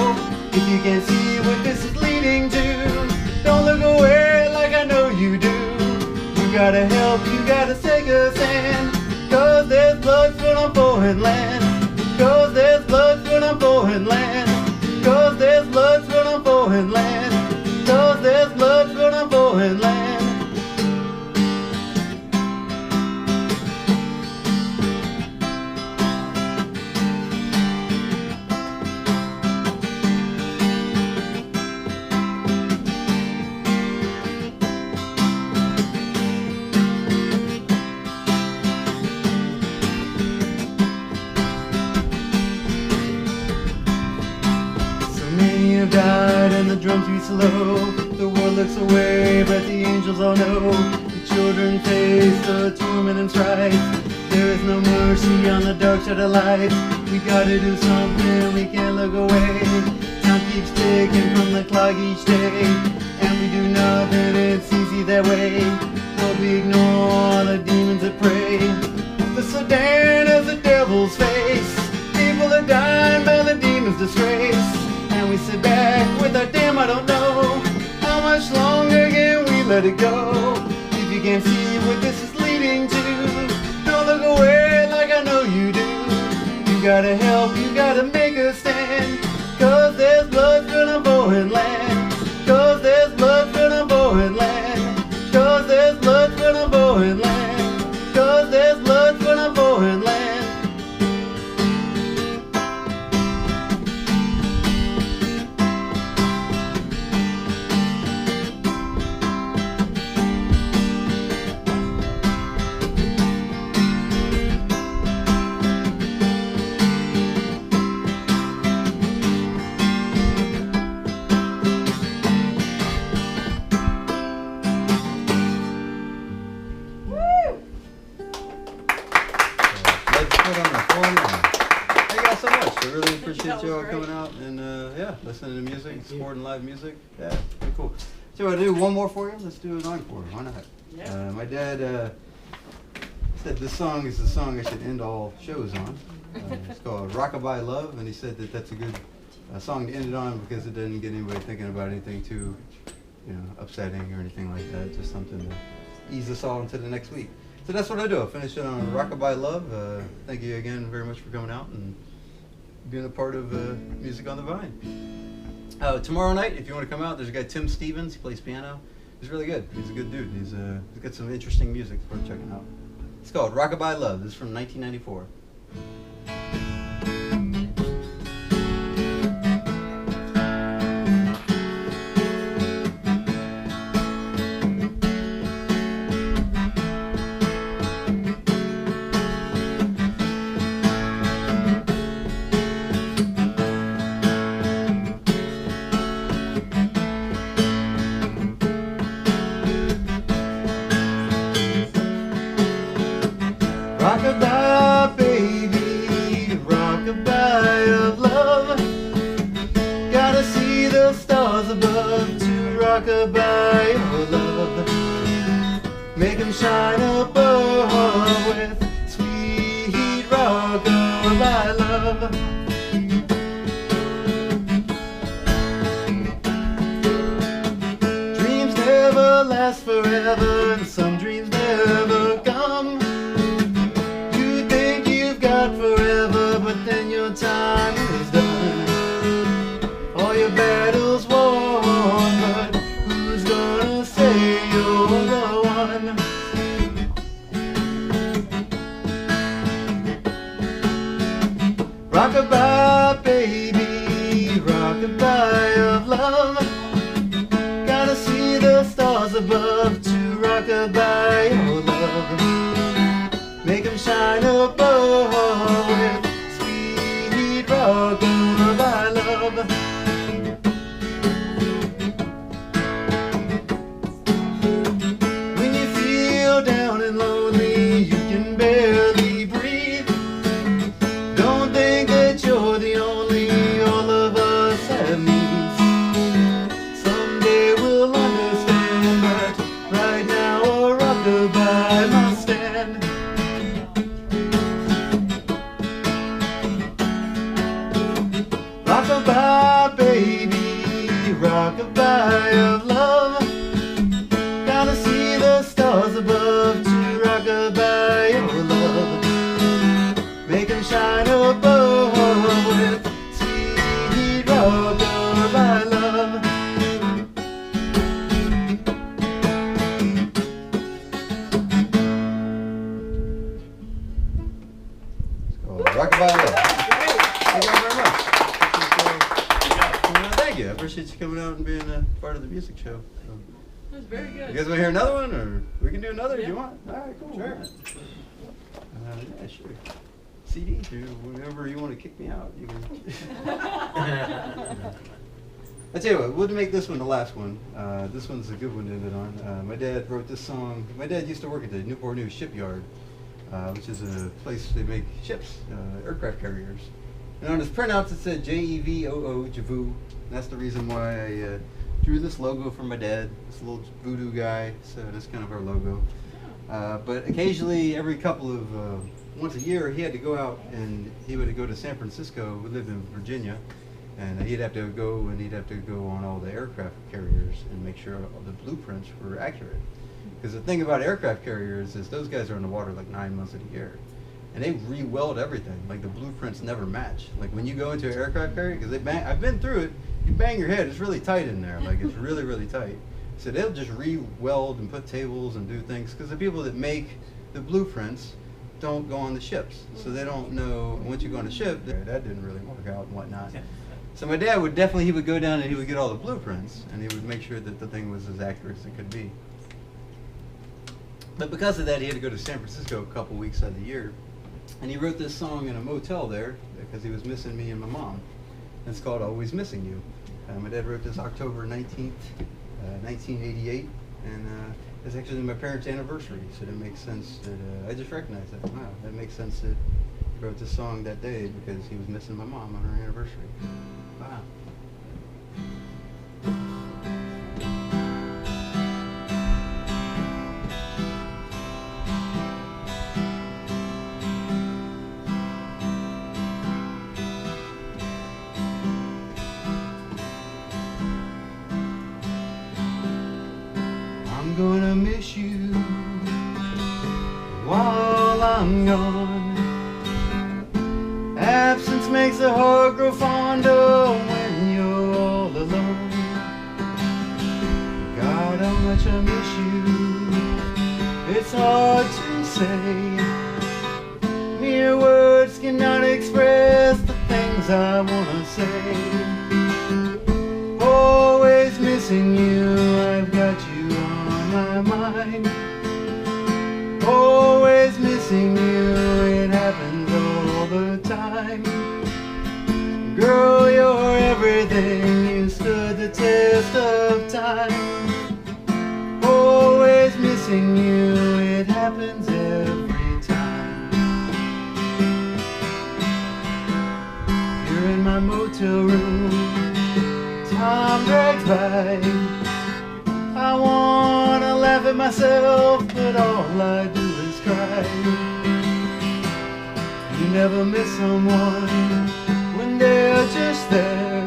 If you can't see what this is leading to, don't look away like I know you do. You gotta help, you gotta take a stand. Cause there's blood spilled on foreign land. Cause there's blood spilled on foreign land. Cause there's blood spilled on foreign land. Cause there's blood spilled on foreign land. Died and the drums beat slow. The world looks away, but the angels all know. The children face the torment and strife. There is no mercy on the dark side of life. We gotta do something, we can't look away. Time keeps ticking from the clock each day, and we do nothing, it's easy that way. But we ignore all the demons that prey. The Sudan has the devil's face. People are dying by the demon's disgrace. And we sit back with our damn I don't know. How much longer can we let it go? If you can't see what this is leading to, don't look away like I know you do. You gotta help, you gotta make a stand. Cause there's blood spilled on foreign land. Cause there's blood spilled on foreign land. Cause listening to music, supporting live music. Yeah, pretty cool. So I'll do one more for you. Let's do an encore. Why not? Yeah. My dad said this song is the song I should end all shows on. It's called Rockabye Love, and he said that that's a good song to end it on because it doesn't get anybody thinking about anything too, upsetting or anything like that. Just something to ease us all into the next week. So that's what I do. I'll finish it on Rockabye Love. Thank you again very much for coming out and being a part of Music on the Vine. Tomorrow night, if you want to come out, there's a guy, Tim Stevens. He plays piano. He's really good. He's a good dude. He's got some interesting music worth checking out. It's called Rockabye Love. This is from 1994. Rockabye, baby, rockabye of love. Gotta see the stars above to rockabye of love. Make 'em shine above with sweet rockabye love. Dreams never last forever, and some dreams never come. Forever, but then your time is done. All your battles won, but who's gonna say you're the one? Rockabye, baby, rockabye of love. Gotta see the stars above to rockabye your love. Make 'em shine above with sweet rockabye love. When you feel down and lonely, you can barely breathe. Don't think that you're the only, all of us have needs. Someday we'll understand, but right now a rockabye must stand. Rockabye, baby, rockabye of love. Gotta see the stars above to rockabye your love. Make 'em shine above with sweet rockabye love. Rockabye love. Thank you very much. Thank you. I appreciate you coming out and being a part of the music show. That was very good. You guys want to hear another one, or we can do another if you want? All right, cool. Sure. Yeah, sure. CDs, or whenever you want to kick me out, you can. I tell you what, we'll make this one the last one. This one's a good one to end it on. My dad wrote this song. My dad used to work at the Newport News shipyard, which is a place they make ships, aircraft carriers. And on his printouts it said J-E-V-O-O, Javoo. That's the reason why I drew this logo for my dad, this little voodoo guy, so that's kind of our logo. But occasionally, every couple of, once a year, he had to go out and he would go to San Francisco. We lived in Virginia, and he'd have to go on all the aircraft carriers and make sure all the blueprints were accurate. Because the thing about aircraft carriers is those guys are in the water like 9 months of the year. And they re-weld everything. Like the blueprints never match. Like when you go into an aircraft carrier, because I've been through it, you bang your head, it's really tight in there. Like it's really, really tight. So they'll just re-weld and put tables and do things, because the people that make the blueprints don't go on the ships. So they don't know, once you go on the ship, that didn't really work out and whatnot. So my dad would he would go down and he would get all the blueprints, and he would make sure that the thing was as accurate as it could be. But because of that, he had to go to San Francisco a couple weeks out of the year. And he wrote this song in a motel there because he was missing me and my mom. And it's called Always Missing You. My dad wrote this October 19th, 1988. And it's actually my parents' anniversary. So it makes sense that, I just recognized that. Wow, that makes sense that he wrote this song that day because he was missing my mom on her anniversary. Wow. gonna miss you while I'm gone. Absence makes the heart grow fonder when you're all alone. God, how much I miss you. It's hard to say. Mere words cannot express the things I wanna say. Always missing you, I've got you on my mind. Always missing you, it happens all the time. Girl, you're everything, you stood the test of time. Always missing you, it happens every time. You're in my motel room, time drags by. I wanna laugh at myself, but all I do is cry. You never miss someone when they're just there,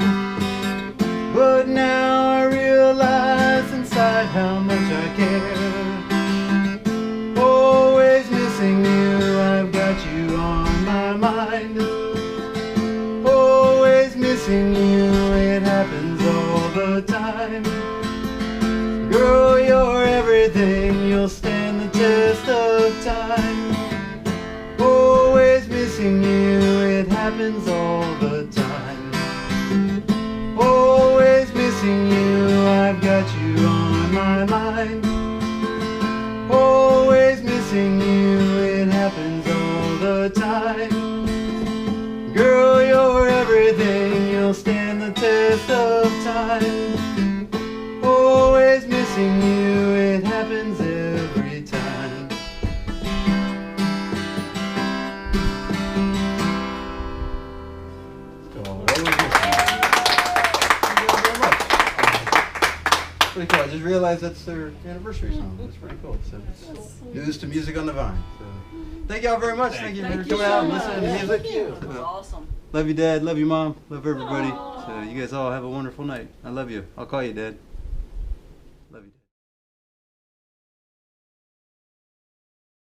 but now I realize inside how much I care. Always missing you, I've got you on my mind. Always missing you, it happens all the time. Girl, you're everything, you'll stand the test of time. Always missing you, it happens all the time. Always missing you, I've got you on my mind. Always missing you, it happens all the time. Girl, you're everything, you'll stand the test of time. Always missing you, it happens every time. Pretty cool. I just realized that's their anniversary song. That's pretty cool. So it's news to music on the Vine. So thank y'all very much. Thank you for coming out and listening to music. That was awesome. Love you, Dad. Love you, Mom. Love everybody. So you guys all have a wonderful night. I love you. I'll call you, Dad.